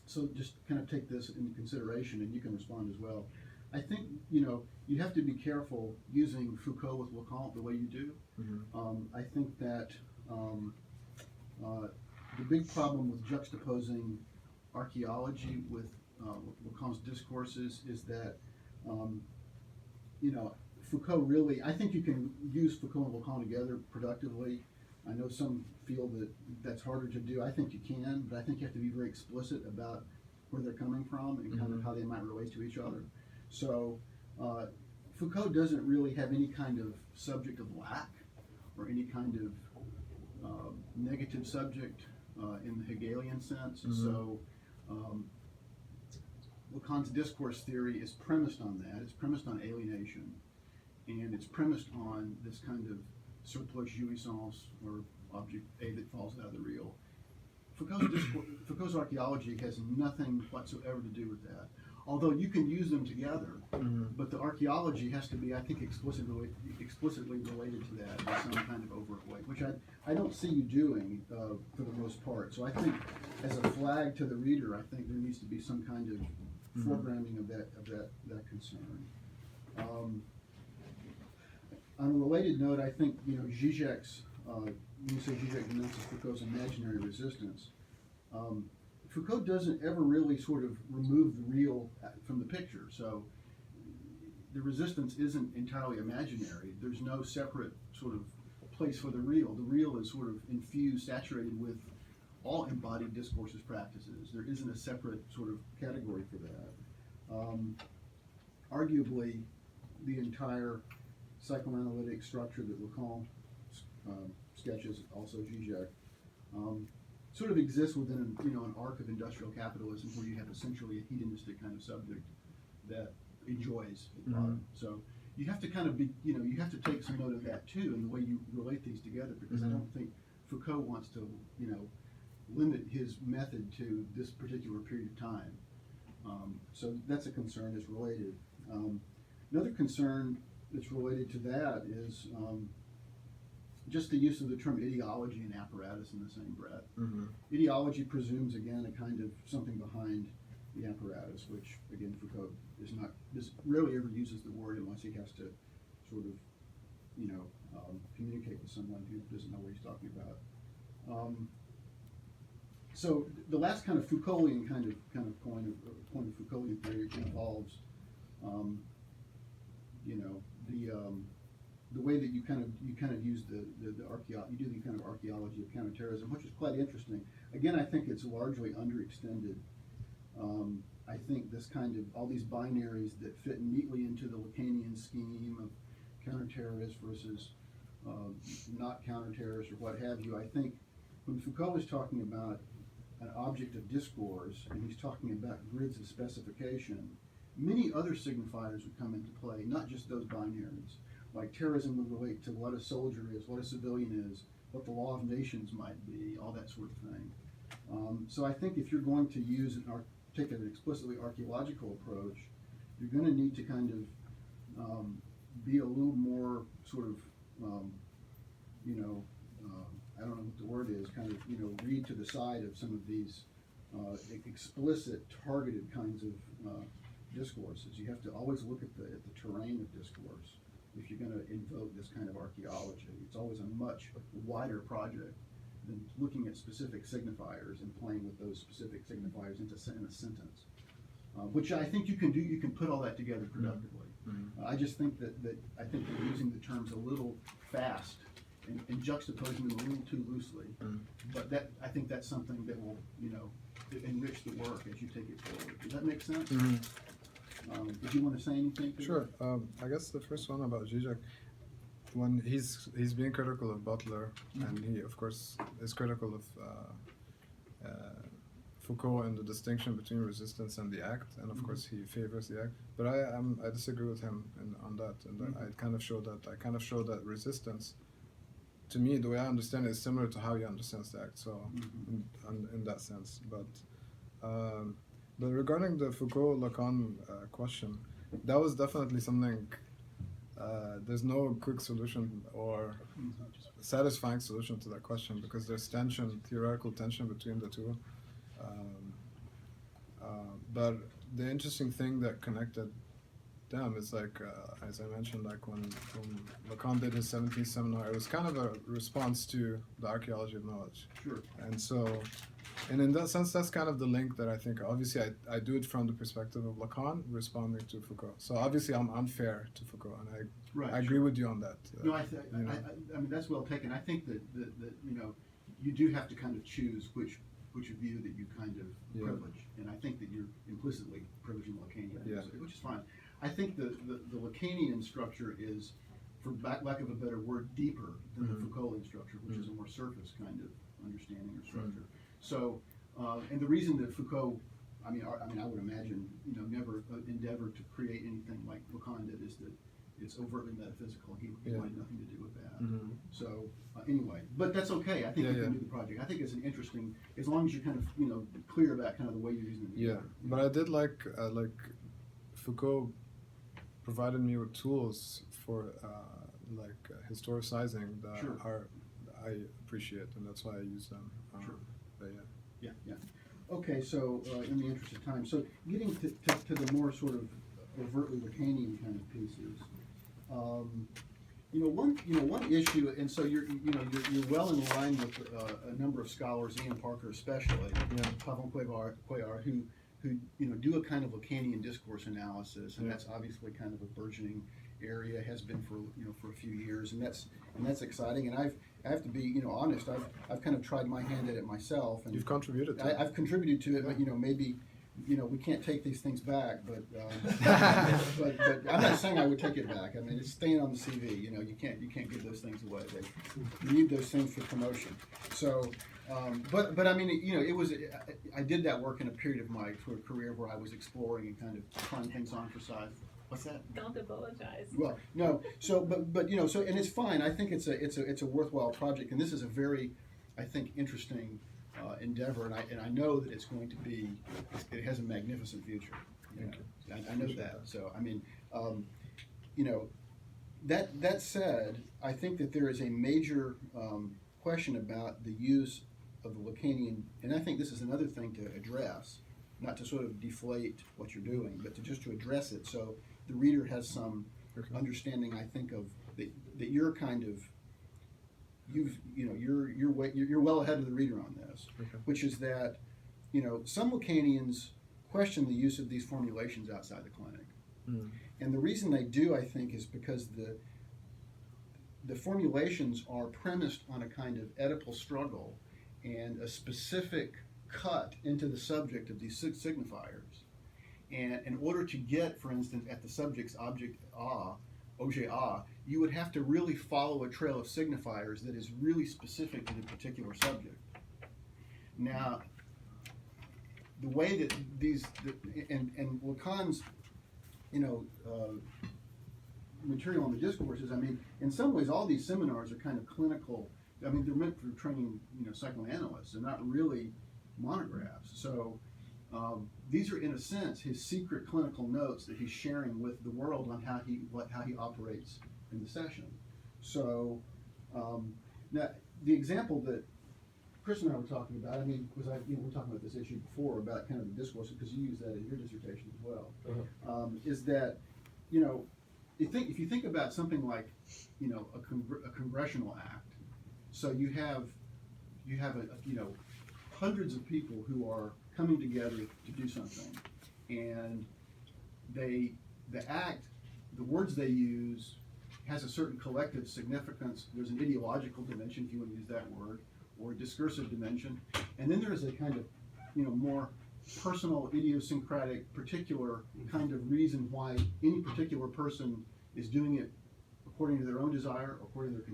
So just kind of take this into consideration, and you can respond as well. I think, you have to be careful using Foucault with Lacan the way you do. I think that the big problem with juxtaposing archaeology with Lacan's discourses is that, Foucault really, I think you can use Foucault and Lacan together productively. I know some feel that that's harder to do. I think you can, but I think you have to be very explicit about where they're coming from and kind of how they might relate to each other. So Foucault doesn't really have any kind of subject of lack or any kind of negative subject in the Hegelian sense. So Lacan's discourse theory is premised on that. It's premised on alienation, and it's premised on this kind of surplus jouissance, or object A that falls out of the real. Foucault's archaeology has nothing whatsoever to do with that. Although you can use them together, but the archaeology has to be, I think, explicitly related to that in some kind of overt way, which I don't see you doing for the most part. So I think, as a flag to the reader, I think there needs to be some kind of foregrounding of that concern. On a related note, I think Zizek's, when you say Zizek denounces Foucault's imaginary resistance, Foucault doesn't ever really sort of remove the real from the picture. So the resistance isn't entirely imaginary. There's no separate sort of place for the real. The real is sort of infused, saturated with all embodied discourses practices. There isn't a separate sort of category for that. Arguably, the entire psychoanalytic structure that Lacan sketches, also Zizek, sort of exists within an arc of industrial capitalism where you have essentially a hedonistic kind of subject that enjoys the product. So you have to kind of be, you have to take some note of that too in the way you relate these together, because I don't think Foucault wants to, limit his method to this particular period of time. So that's a concern that's related. Another concern that's related to that is just the use of the term ideology and apparatus in the same breath. Ideology presumes, again, a kind of something behind the apparatus, which, again, Foucault rarely ever uses the word unless he has to sort of, communicate with someone who doesn't know what he's talking about. So the last kind of Foucaultian kind of point of Foucaultian theory involves, the way that you kind of use you do the kind of archaeology of counterterrorism, which is quite interesting. Again, I think it's largely underextended. I think this kind of all these binaries that fit neatly into the Lacanian scheme of counterterrorist versus not counterterrorist or what have you. I think when Foucault is talking about an object of discourse and he's talking about grids of specification, many other signifiers would come into play, not just those binaries. Like terrorism would relate to what a soldier is, what a civilian is, what the law of nations might be, all that sort of thing. So I think if you're going to use take an explicitly archaeological approach, you're going to need to kind of be a little more sort of, I don't know what the word is, kind of, read to the side of some of these explicit, targeted kinds of discourses. You have to always look at the terrain of discourse if you're going to invoke this kind of archaeology. It's always a much wider project than looking at specific signifiers and playing with those specific signifiers in a sentence, which I think you can do. You can put all that together productively. I just think that I think they're using the terms a little fast and juxtaposing them a little too loosely. But I think that's something that will enrich the work as you take it forward. Does that make sense? Did you want to say anything? Sure. I guess the first one about Zizek, when he's being critical of Butler, and he of course is critical of Foucault and the distinction between resistance and the act, and of course he favors the act. But I disagree with him on that, and I kind of show that resistance, to me, the way I understand it, is similar to how he understands the act. So in that sense, but regarding the Foucault-Lacan question, that was definitely something. There's no quick solution or satisfying solution to that question, because there's theoretical tension between the two. But the interesting thing that connected them is like, as I mentioned, like when Lacan did his 17th seminar, it was kind of a response to the archaeology of knowledge. Sure. And so, and in that sense, that's kind of the link that I think, obviously I do it from the perspective of Lacan responding to Foucault. So obviously I'm unfair to Foucault, and I agree with you on that. No, I mean, that's well taken. I think that you know, you do have to kind of choose which view that you kind of privilege, and I think that you're implicitly privileging the Lacanian, which is fine. I think the Lacanian structure is, for lack of a better word, deeper than the Foucaultian structure, which is a more surface kind of understanding or structure. So, and the reason that Foucault, I would imagine, you know, never endeavored to create anything like Lacan did, is that it's overtly metaphysical. He wanted nothing to do with that. So anyway, but that's okay. I think you can do the project. I think it's an interesting, as long as you're kind of, you know, clear about kind of the way you're using it. Yeah, but I did like Foucault provided me with tools for historicizing that I appreciate, and that's why I use them. But yeah. Okay, so in the interest of time, so getting to the more sort of overtly Lacanian kind of pieces, one issue, and so you're well in line with a number of scholars, Ian Parker especially, Pavon Cuellar, who do a kind of Lacanian discourse analysis, and that's obviously kind of a burgeoning area, has been for a few years, and that's exciting. And I have to be honest. I've kind of tried my hand at it myself, and you've contributed to it. I've contributed to it, but maybe we can't take these things back, but but I'm not saying I would take it back. I mean, it's staying on the CV. You can't give those things away. You need those things for promotion. So, but I mean, it was. I did that work in a period of my sort of career where I was exploring and kind of trying things on for size. What's that? Don't apologize. Well, no. So, but so, and it's fine. I think it's a worthwhile project, and this is a very, I think, interesting endeavor, and I know that it's going to be. It has a magnificent future. I know that. So, I mean, that said, I think that there is a major question about the use of the Lacanian, and I think this is another thing to address, not to sort of deflate what you're doing, but to address it, so the reader has some understanding. I think of that you're kind of you're well ahead of the reader on this, which is that some Lacanians question the use of these formulations outside the clinic, and the reason they do, I think, is because the formulations are premised on a kind of Oedipal struggle and a specific cut into the subject of these signifiers. And in order to get, for instance, at the subject's object objet you would have to really follow a trail of signifiers that is really specific to the particular subject. Now, the way that and Lacan's material on the discourses, I mean, in some ways, all these seminars are kind of clinical. I mean, they're meant for training, psychoanalysts. They're not really monographs. So these are, in a sense, his secret clinical notes that he's sharing with the world on how he operates in the session. So now, the example that Chris and I were talking about, I mean, we were talking about this issue before about kind of the discourse, because you use that in your dissertation as well, is that, if you think about something like, a congressional act, so you have hundreds of people who are coming together to do something, and the words they use has a certain collective significance. There's an ideological dimension, if you want to use that word, or a discursive dimension, and then there's a kind of more personal, idiosyncratic, particular kind of reason why any particular person is doing it according to their own desire, according to their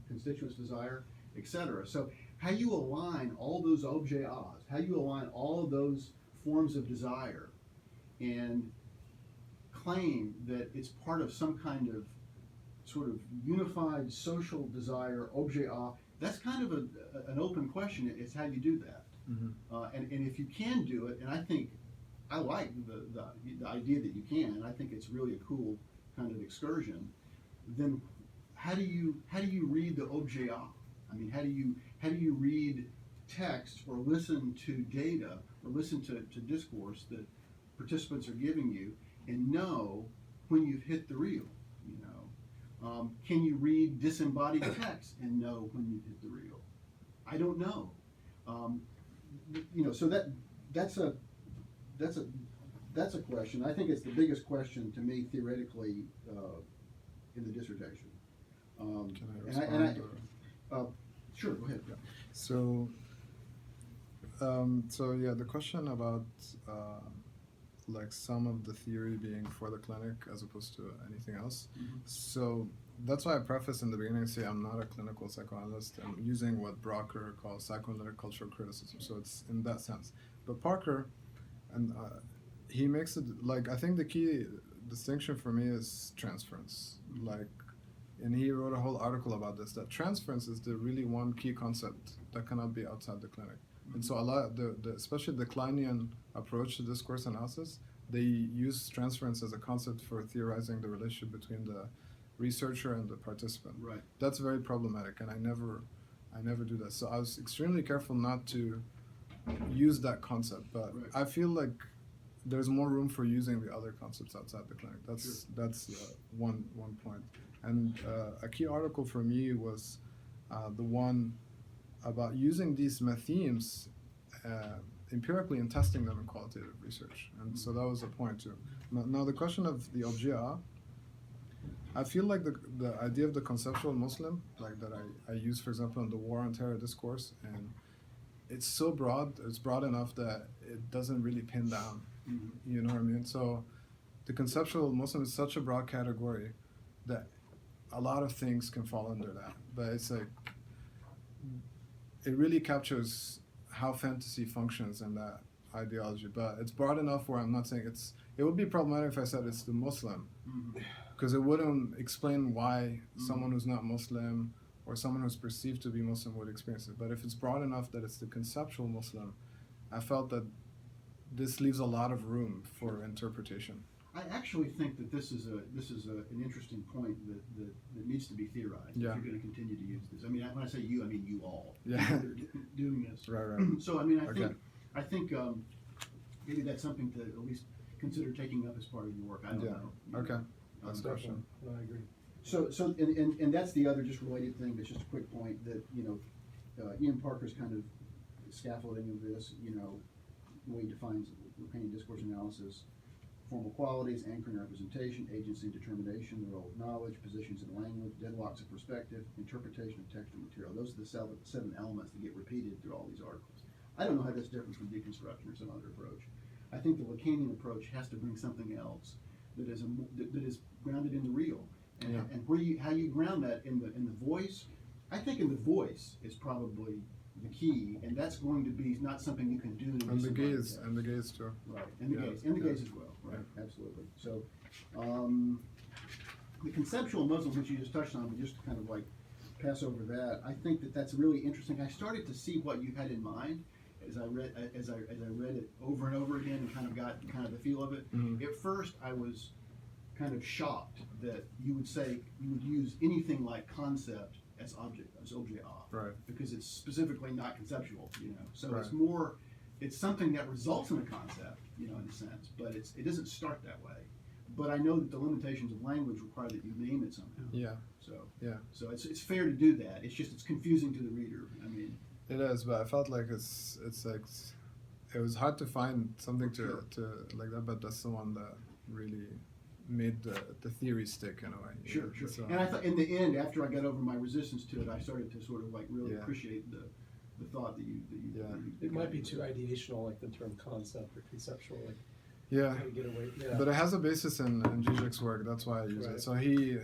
constituents' desire, etc. So how you align all those objets, how you align all of those forms of desire and claim that it's part of some kind of sort of unified social desire, objet, that's kind of an open question. It's how you do that. And if you can do it, and I like the idea that you can, and I think it's really a cool kind of excursion, then how do you read the objet? I mean, how do you read text or listen to data or listen to discourse that participants are giving you and know when you've hit the reel? You know, can you read disembodied text and know when you've hit the reel? I don't know. You know, so that's a question. I think it's the biggest question to me theoretically in the dissertation. Can I respond? Sure, go ahead. Yeah. So yeah, the question about like some of the theory being for the clinic as opposed to anything else. So that's why I preface in the beginning say I'm not a clinical psychoanalyst. I'm using what Brocker calls psychoanalytic cultural criticism. So it's in that sense. But Parker, and he makes it like, I think the key distinction for me is transference. Like, and he wrote a whole article about this, that transference is the really one key concept that cannot be outside the clinic. And so a lot of the especially the Kleinian approach to discourse analysis, they use transference as a concept for theorizing the relationship between the researcher and the participant. Right. That's very problematic, and I never do that. So I was extremely careful not to use that concept, but Right. I feel like there's more room for using the other concepts outside the clinic. That's one point. And a key article for me was the one about using these themes empirically and testing them in qualitative research. And so that was a point too. Now the question of the objet, I feel like the idea of the conceptual Muslim, like that I use, for example, in the War on Terror discourse, and it's so broad, it's broad enough that it doesn't really pin down. You know what I mean? So the conceptual Muslim is such a broad category that a lot of things can fall under that. But it's like, it really captures how fantasy functions in that ideology. But it's broad enough where I'm not saying it would be problematic if I said it's the Muslim, because it wouldn't explain why someone who's not Muslim or someone who's perceived to be Muslim would experience it. But if it's broad enough that it's the conceptual Muslim, I felt that this leaves a lot of room for interpretation. I actually think that this is an interesting point that needs to be theorized. Yeah. If you're going to continue to use this. I mean, when I say you, I mean you all. Yeah. Doing this. Right. So I mean, Okay. I think maybe that's something to at least consider taking up as part of your work. I don't know. Okay. That's a question. No, I agree. So and that's the other just related thing. That's just a quick point that Ian Parker's kind of scaffolding of this. The way he defines Lacanian discourse analysis. Formal qualities, anchoring representation, agency and determination, the role of knowledge, positions in language, deadlocks of perspective, interpretation of text and material. Those are the seven elements that get repeated through all these articles. I don't know how that's different from deconstruction or some other approach. I think the Lacanian approach has to bring something else that is grounded in the real. And, and how you ground that in the voice, I think in the voice is probably the key, and that's going to be not something you can do in And the gaze too. Right, and the gaze as well. Right, absolutely. So, the conceptual Muslim, which you just touched on, but just to kind of like pass over that, I think that's really interesting. I started to see what you had in mind as I read it over and over again, and kind of got kind of the feel of it. At first, I was kind of shocked that you would use anything like concept as objet, right? Because it's specifically not conceptual, So right. it's something that results in a concept, in a sense, but it doesn't start that way. But I know that the limitations of language require that you name it somehow. Yeah. So it's fair to do that. It's confusing to the reader. I mean, it is, but I felt like it's like it was hard to find something to like that, but that's the one that really made the theory stick in a way. Sure. So, And I thought in the end, after I got over my resistance to it, I started to sort of like really appreciate the thought that you It might be too ideational, like the term concept or conceptual, like yeah. how to get away. Yeah. But it has a basis in Zizek's work. That's why I use it. So he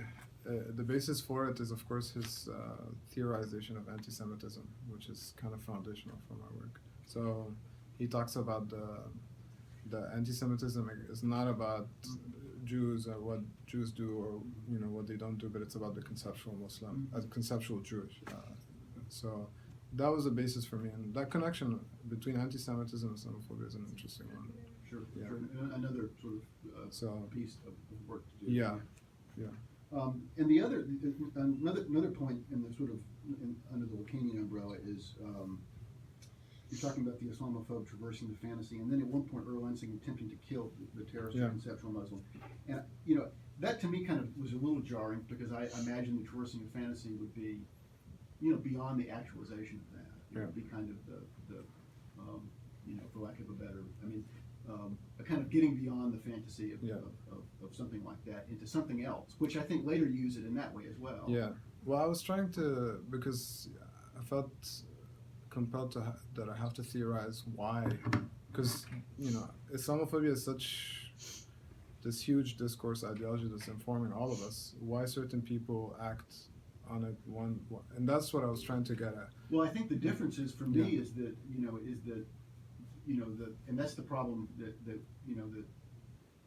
the basis for it is, of course, his theorization of anti-Semitism, which is kind of foundational for my work. So he talks about the anti-Semitism is not about Jews or what Jews do or what they don't do, but it's about the conceptual Muslim, as a conceptual Jewish. So that was the basis for me, and that connection between anti-Semitism and Islamophobia is an interesting one. Sure. Yeah. Sure. And another sort of So piece of work to do. yeah. And the other another point in the sort of under the Lacanian umbrella is you're talking about the Islamophobe traversing the fantasy, and then at one point Earl Ensing attempting to kill the terrorist or conceptual Muslim, and that to me kind of was a little jarring because I imagine the traversing the fantasy would be beyond the actualization of that. It would be kind of the for lack of a better, a kind of getting beyond the fantasy of something like that into something else, which I think later you use it in that way as well. Yeah. Well, I was trying to, because I felt compelled that I have to theorize why, because Islamophobia is such this huge discourse ideology that's informing all of us. Why certain people act on it and that's what I was trying to get at. Well, I think the difference is for me is that and that's the problem that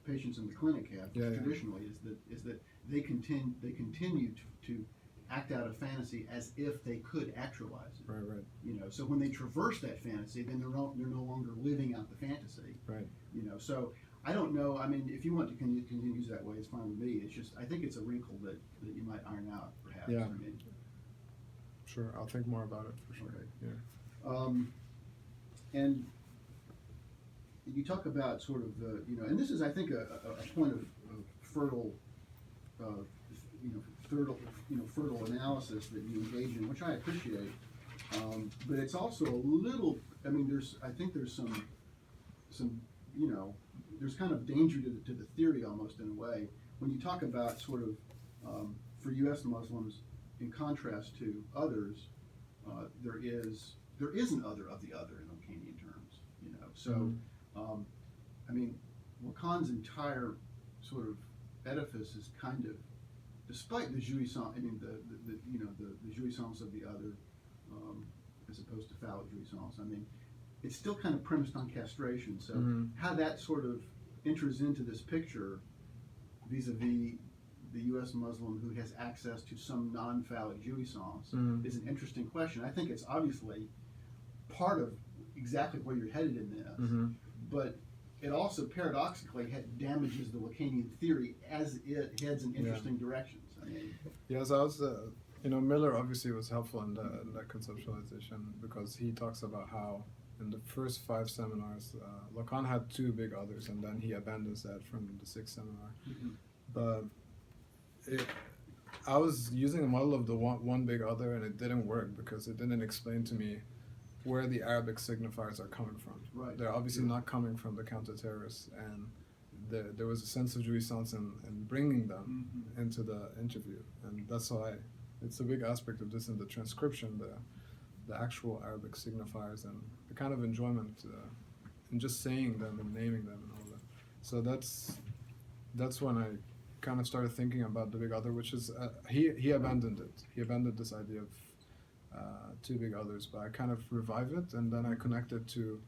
patients in the clinic have traditionally is that they continue to act out a fantasy as if they could actualize it. Right. So when they traverse that fantasy, then they're no longer living out the fantasy. Right. So I don't know. If you want to continue to use that way, it's fine with me. It's just I think it's a wrinkle that you might iron out, perhaps. Yeah. Sure, I'll think more about it for sure. Okay. Yeah. And you talk about sort of the and this is I think a point of fertile fertile analysis that you engage in, which I appreciate. But it's also a little. I think there's some there's kind of danger to the theory almost in a way when you talk about sort of for U.S. Muslims in contrast to others, there is an other of the other in Lacanian terms. So Lacan's entire sort of edifice is kind of, despite the jouissance, the jouissance of the other, as opposed to phallic jouissance. It's still kind of premised on castration. So how that sort of enters into this picture, vis-a-vis the U.S. Muslim who has access to some non-phallic jouissance, is an interesting question. I think it's obviously part of exactly where you're headed in this, but it also paradoxically damages the Lacanian theory as it heads in interesting directions. Yes, I was. Miller obviously was helpful in that conceptualization because he talks about how in the first 5 seminars, Lacan had 2 big others, and then he abandons that from the 6th seminar. But I was using a model of the one big other, and it didn't work because it didn't explain to me where the Arabic signifiers are coming from. Right. They're obviously not coming from the counter-terrorists, and there was a sense of jouissance in bringing them into the interview, and that's why it's a big aspect of this in the transcription, the actual Arabic signifiers and the kind of enjoyment in just saying them and naming them and all that. So that's when I kind of started thinking about the big other, which is he abandoned it. He abandoned this idea of 2 big others, but I kind of revived it, and then I connected to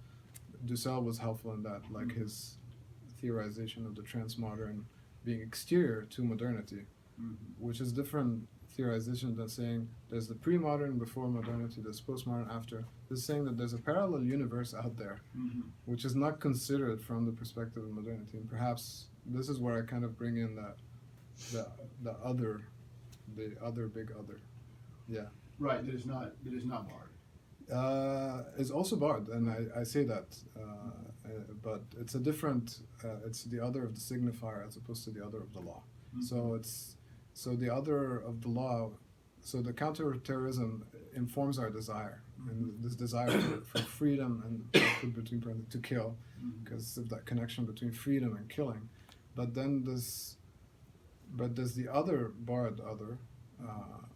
Dussel was helpful in that, like his theorization of the transmodern being exterior to modernity, which is different theorization than saying there's the pre-modern before modernity, there's postmodern after. This is saying that there's a parallel universe out there, which is not considered from the perspective of modernity, and perhaps this is where I kind of bring in the other big other. Yeah. Right, that is not barred. Is also barred, and I say that, but it's a different. It's the other of the signifier as opposed to the other of the law. So the other of the law. So the counterterrorism informs our desire, and this desire for freedom and put between parentheses, to kill, because of that connection between freedom and killing. But then there's the other barred other,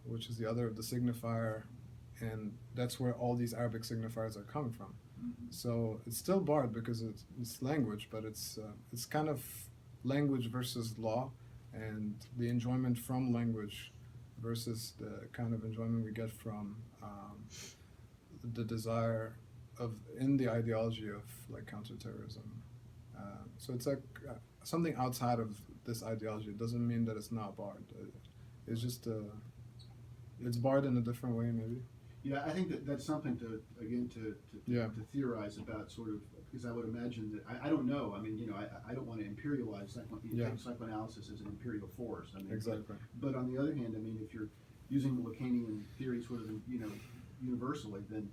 which is the other of the signifier, and that's where all these Arabic signifiers are coming from. So it's still barred because it's language, but it's kind of language versus law, and the enjoyment from language versus the kind of enjoyment we get from the desire of in the ideology of like counterterrorism. So it's like something outside of this ideology. It doesn't mean that it's not barred. It's just it's barred in a different way, maybe. Yeah, I think that's something to Yeah. to theorize about, sort of, because I would imagine that I don't know. I mean, I don't want to imperialize Yeah. psychoanalysis as an imperial force. I mean, Exactly. But on the other hand, I mean, if you're using the Lacanian theory sort of universally, then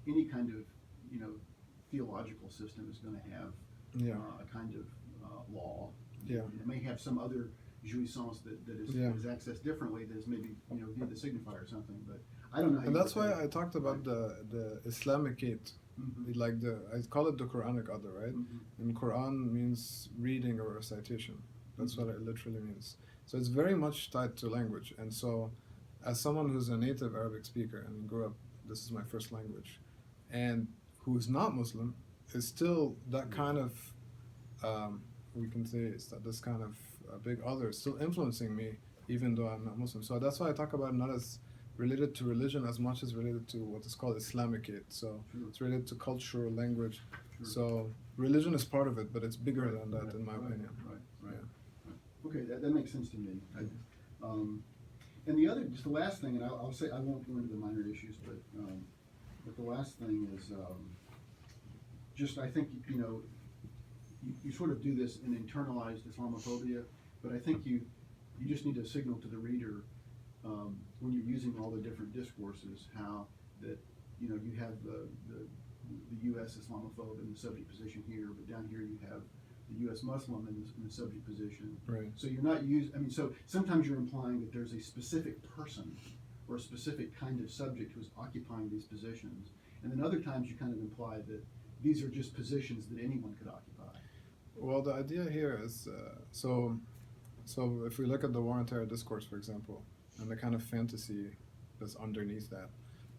any kind of theological system is going to have Yeah. a kind of law. Yeah. It may have some other jouissance that is accessed differently, that is maybe via the signifier or something, but I don't know how And you that's get why that. I talked about the Islamic eight, Mhm. like I call it the Quranic other, right? Mhm. And Quran means reading or recitation. That's what it literally means. So it's very much tied to language. And so, as someone who's a native Arabic speaker and grew up, this is my first language, and who's not Muslim, is still that kind of, we can say, it's that this kind of big other is still influencing me, even though I'm not Muslim. So that's why I talk about it not as related to religion as much as related to what is called Islamicate. So Sure. it's related to culture, language. Sure. So religion is part of it, but it's bigger than that, in my opinion. Right. Yeah. Okay, that makes sense to me. And the other, just the last thing, and I'll say, I won't go into the minor issues, but the last thing is, just I think, you sort of do this in internalized Islamophobia, but I think you just need to signal to the reader, when you're using all the different discourses, how that, you have the U.S. Islamophobe in the subject position here, but down here you have the U.S. Muslim in the subject position. Right. So you're not so sometimes you're implying that there's a specific person or a specific kind of subject who's occupying these positions, and then other times you kind of imply that these are just positions that anyone could occupy. Well, the idea here is, so if we look at the war on terror discourse, for example, and the kind of fantasy that's underneath that,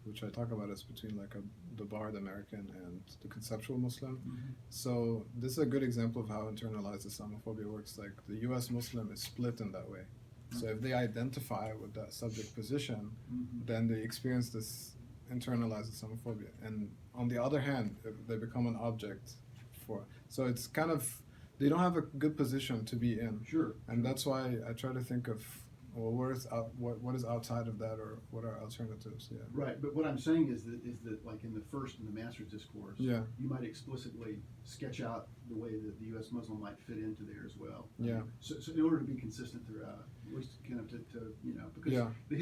which I talk about as between like the barred American and the conceptual Muslim. Mm-hmm. So this is a good example of how internalized Islamophobia works. Like the U.S. Muslim is split in that way. So if they identify with that subject position, Mm-hmm. then they experience this internalized Islamophobia. And on the other hand, if they become an object for. So it's kind of, they don't have a good position to be in. Sure. And that's why I try to think of, well, what is outside of that, or what are alternatives? Yeah. Right, but what I'm saying is that like in the master's discourse, Yeah. you might explicitly sketch out the way that the U.S. Muslim might fit into there as well. Yeah. So in order to be consistent throughout, at least kind of to because Yeah. the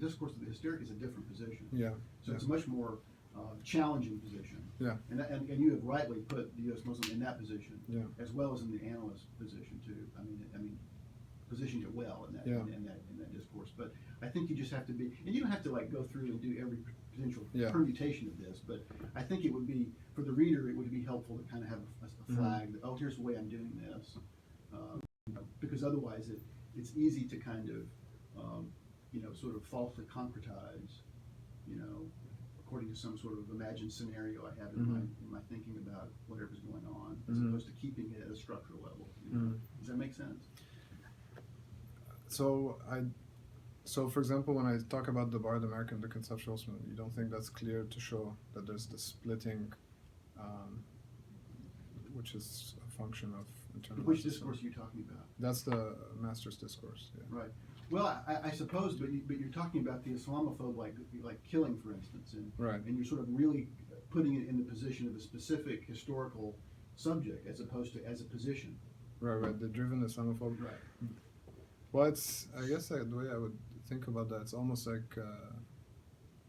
discourse of the hysteric is a different position. Yeah. So Yeah. it's a much more challenging position. Yeah. And you have rightly put the U.S. Muslim in that position, Yeah. as well as in the analyst position too. I mean, positioned it well in that, Yeah. in that discourse. But I think you just have to be, and you don't have to like go through and do every potential Yeah. permutation of this. But I think it would be, for the reader, it would be helpful to kind of have a flag that, oh, here's the way I'm doing this, because otherwise it's easy to kind of sort of falsely concretize, according to some sort of imagined scenario I have in my thinking about whatever's going on, as opposed to keeping it at a structural level. Does that make sense? So for example, when I talk about the barred American, the conceptualism, you don't think that's clear to show that there's the splitting, which is a function of internalized. Which discourse are you talking about? That's the master's discourse. Yeah. Right. Well, I suppose, but you're talking about the Islamophobe, like killing, for instance, and Right. and you're sort of really putting it in the position of a specific historical subject as opposed to as a position. Right. The driven Islamophobe. Right. Well, it's, I guess the way I would think about that, it's almost like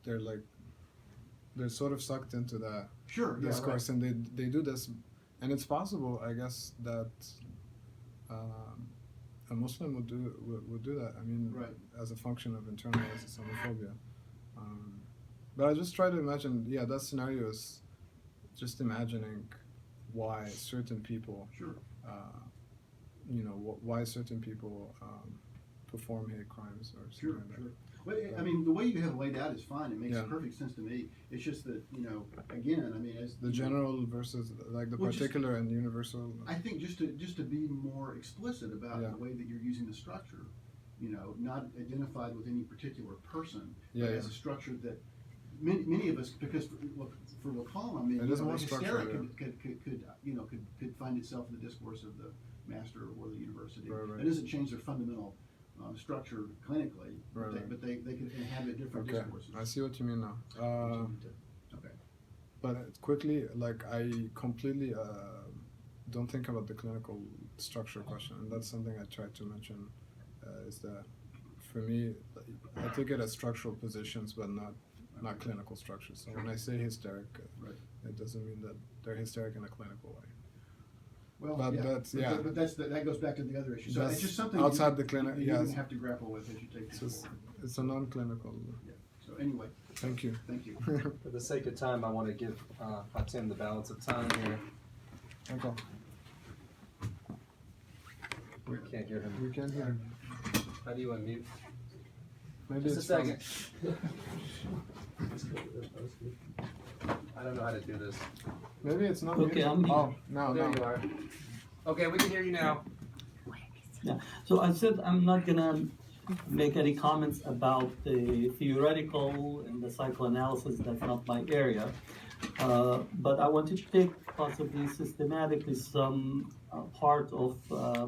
they're sort of sucked into that Sure. Yeah, discourse, right. and they do this, and it's possible, I guess, that a Muslim would do that. I mean, Right. as a function of internalized Islamophobia. But I just try to imagine, that scenario is just imagining why certain people, Sure. why certain people perform hate crimes or something Sure. like that. Sure. Well, I mean, the way you have laid out is fine. It makes Yeah. perfect sense to me. It's just that, you know, again, I mean, as The general versus like the Well, just- particular and universal. I think just to be more explicit about Yeah. the way that you're using the structure, you know, not identified with any particular person, Yeah, but yeah. as a structure that many of us, because for Lacan, I mean, It you is know, more a hysteric structured, could find itself in the discourse of the master or the university. Right, right. It doesn't change their fundamental structure clinically, Right, right. but they could inhabit different Okay, discourses. I see what you mean now. Okay. But quickly, like I completely don't think about the clinical structure question, and that's something I tried to mention. Is that for me, I take it as structural positions, but not clinical structures. So when I say hysteric, Right. it doesn't mean that they're hysteric in a clinical way. Well, But yeah, that's- yeah. But that goes back to the other issue. So That's it's just something outside the clinic, You're yes. gonna have to grapple with as you take It's this just, forward. it's a non-clinical. Yeah. So anyway, Thank you. thank you. For the sake of time, I want to give Hatim the balance of time here. Okay. We can't hear him. We can hear. How do you unmute? Maybe Just a it's second. That's good. I don't know how to do this. Maybe it's not. Okay, muted. I'm here. Oh, no, There no. you are. Okay, we can hear you now. Yeah, so I said I'm not gonna make any comments about the theoretical and the psychoanalysis, that's not my area. But I want to take possibly systematically some part of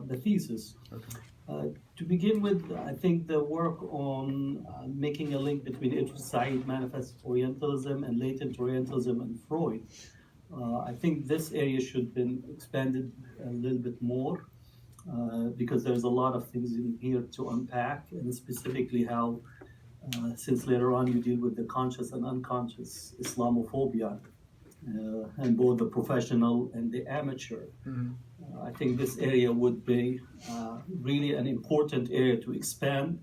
the thesis. Okay. To begin with, I think the work on making a link between Idris Said manifest Orientalism and latent Orientalism and Freud, I think this area should have been expanded a little bit more. Because there's a lot of things in here to unpack, and specifically how, since later on you deal with the conscious and unconscious Islamophobia, and both the professional and the amateur. Mhm. I think this area would be really an important area to expand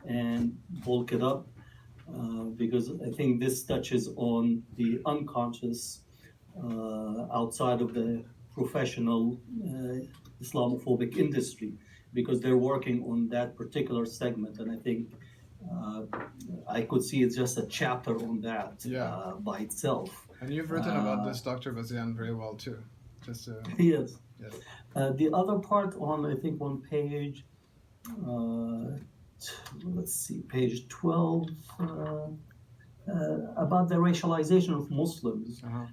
and bulk it up, because I think this touches on the unconscious outside of the professional Islamophobic industry, because they're working on that particular segment, and I think I could see it's just a chapter on that Yeah. by itself. And you've written about this, Dr. Bazian, very well too. Just to, Yes. yes. The other part on, I think, on page, let's see, page 12, about the racialization of Muslims. Uh-huh.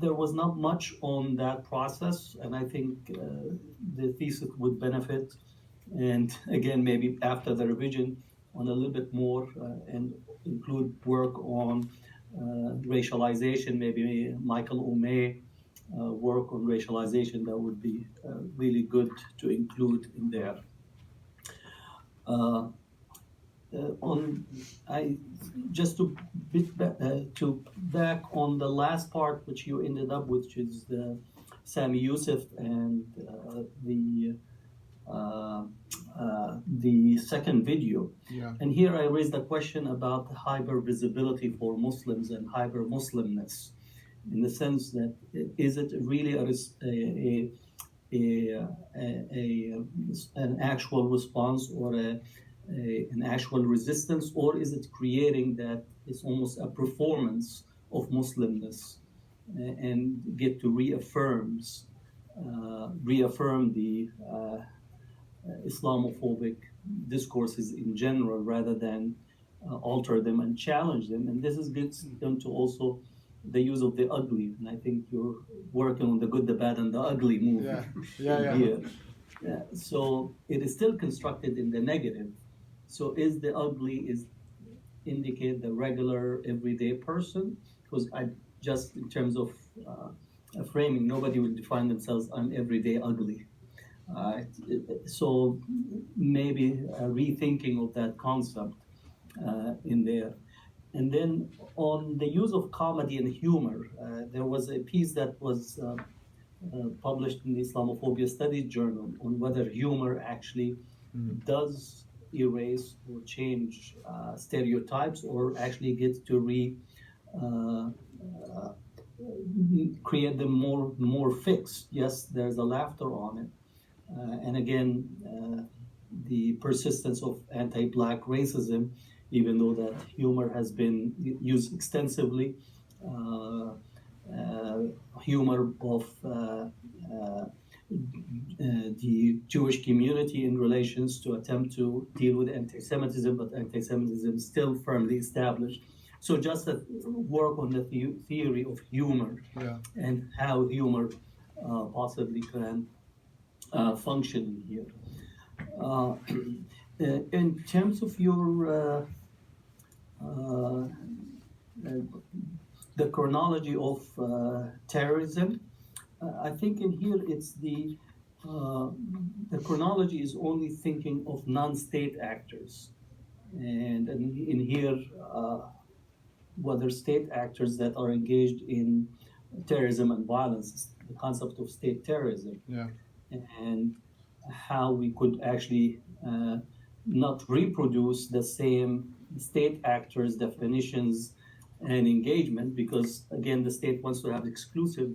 There was not much on that process, and I think the thesis would benefit, and again, maybe after the revision, on a little bit more and include work on racialization, maybe Michael O'May work on racialization, that would be really good to include in there. Just to back on the last part which you ended up with, which is the Sami Youssef and the second video. Yeah. And here I raised a question about hyper visibility for Muslims and hyper Muslimness, in the sense that is it really an actual response or an actual resistance, or is it creating that it's almost a performance of Muslimness and get to reaffirm the Islamophobic discourses in general rather than alter them and challenge them. And this is gets them to also the use of the ugly. And I think you're working on the good, the bad, and the ugly movie. Yeah. Here. So it is still constructed in the negative. So is the ugly is indicate the regular everyday person? Because I just in terms of framing, nobody would define themselves I'm everyday ugly. So maybe a rethinking of that concept in there. And then on the use of comedy and humor, there was a piece that was published in the Islamophobia Studies Journal on whether humor actually does erase or change stereotypes, or actually gets to create them more fixed. Yes, there's a laughter on it. And again, the persistence of anti-black racism, even though that humor has been used extensively. Humor of the Jewish community in relations to attempt to deal with anti-Semitism, but anti-Semitism is still firmly established. So just that work on the theory of humor and how humor possibly can function in here. In terms of your the chronology of terrorism, I think in here it's the chronology is only thinking of non-state actors, and in here whether state actors that are engaged in terrorism and violence, the concept of state terrorism, and how we could actually not reproduce the same state actors' definitions and engagement, because again, the state wants to have exclusive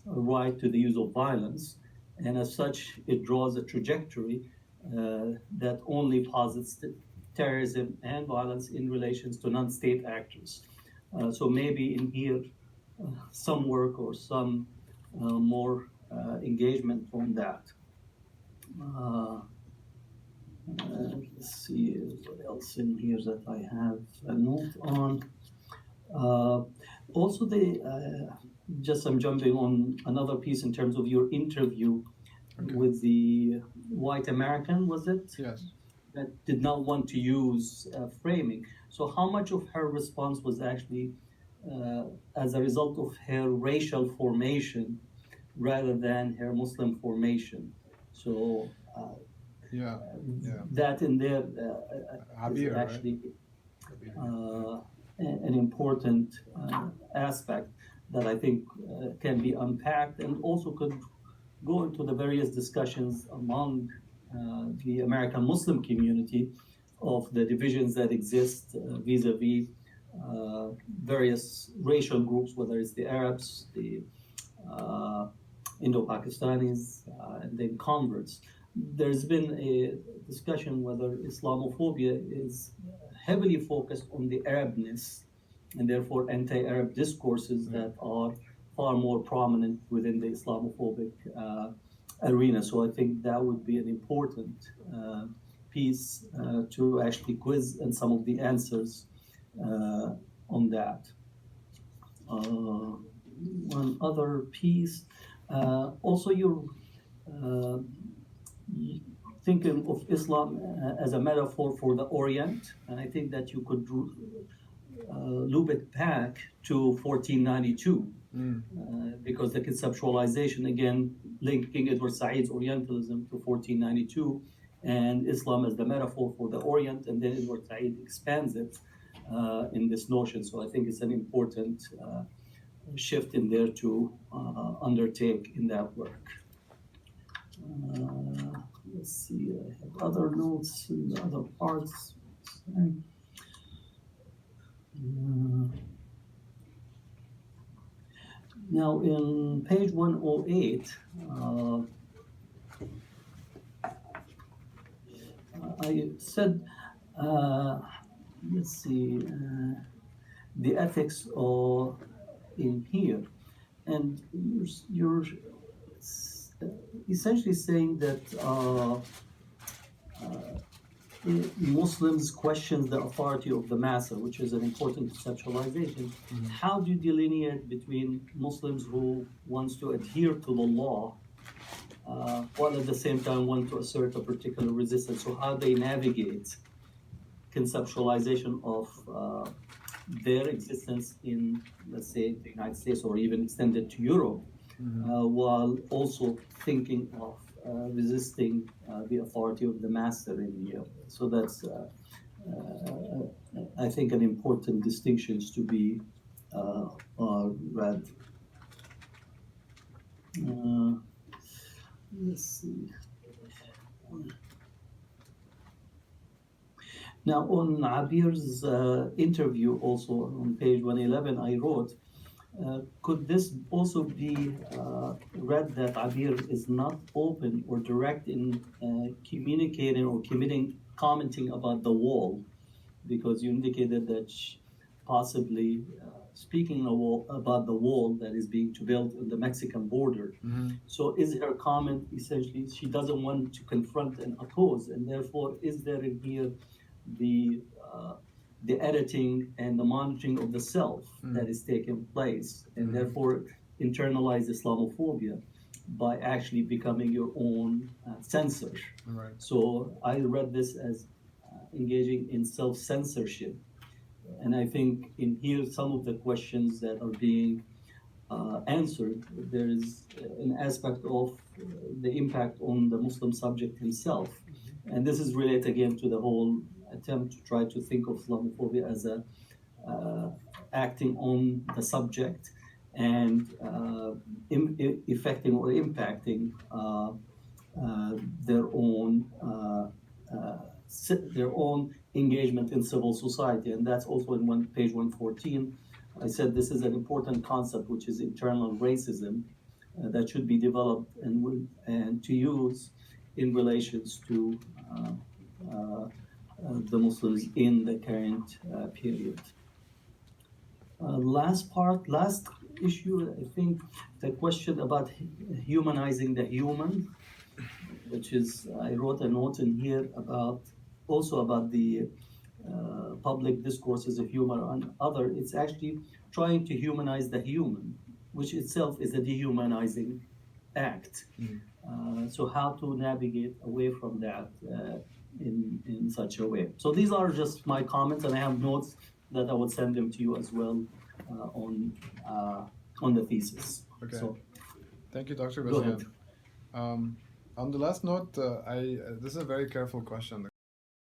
right to the use of violence, and as such, it draws a trajectory that only posits terrorism and violence in relations to non-state actors. So maybe in here, some work or some more engagement on that. Let's see what else in here that I have a note on. Also, just I'm jumping on another piece in terms of your interview with the white American, was it? Yes. That did not want to use framing. So how much of her response was actually as a result of her racial formation rather than her Muslim formation? So that in there is actually an important aspect that I think can be unpacked and also could go into the various discussions among the American Muslim community of the divisions that exist vis-a-vis various racial groups, whether it's the Arabs, the Indo-Pakistanis, and then converts. There's been a discussion whether Islamophobia is heavily focused on the Arabness and therefore anti-Arab discourses that are far more prominent within the Islamophobic arena. So I think that would be an important piece to actually quiz and some of the answers on that. One other piece, also you're thinking of Islam as a metaphor for the Orient, and I think that you could loop it back to 1492, because the conceptualization, again, linking Edward Said's Orientalism to 1492, and Islam as the metaphor for the Orient, and then Edward Said expands it in this notion. So I think it's an important shift in there to undertake in that work. Let's see, I have other notes in the other parts. Now in page 108, I said, let's see, the ethics are in here, and you're essentially saying that Muslims question the authority of the master, which is an important conceptualization. How do you delineate between Muslims who wants to adhere to the law while at the same time want to assert a particular resistance? So how they navigate conceptualization of their existence in, let's say, the United States or even extended to Europe, while also thinking of resisting the authority of the master in here. So that's, I think, an important distinctions to be read. Let's see. Now on Abir's interview, also on page 111, I wrote, Could this also be read that Abir is not open or direct in communicating or commenting about the wall? Because you indicated that possibly speaking about the wall that is being to build on the Mexican border. So is her comment essentially she doesn't want to confront and oppose, and therefore is there in here the editing and the monitoring of the self that is taking place, and therefore internalize Islamophobia by actually becoming your own censor. Right. So I read this as engaging in self-censorship. And I think in here, some of the questions that are being answered, there is an aspect of the impact on the Muslim subject himself. And this is related again to the whole attempt to try to think of Islamophobia as a acting on the subject and affecting or impacting their own engagement in civil society. And that's also in page 114. I said this is an important concept, which is internal racism, that should be developed and to use in relations to the Muslims in the current period. Last issue, I think the question about humanizing the human, which is, I wrote a note in here about the public discourses of humor and other. It's actually trying to humanize the human, which itself is a dehumanizing act. So how to navigate away from that in such a way. So these are just my comments, and I have notes that I would send them to you as well on the thesis. Okay. So, thank you, Dr. Go ahead. Bazian. On the last note, this is a very careful question.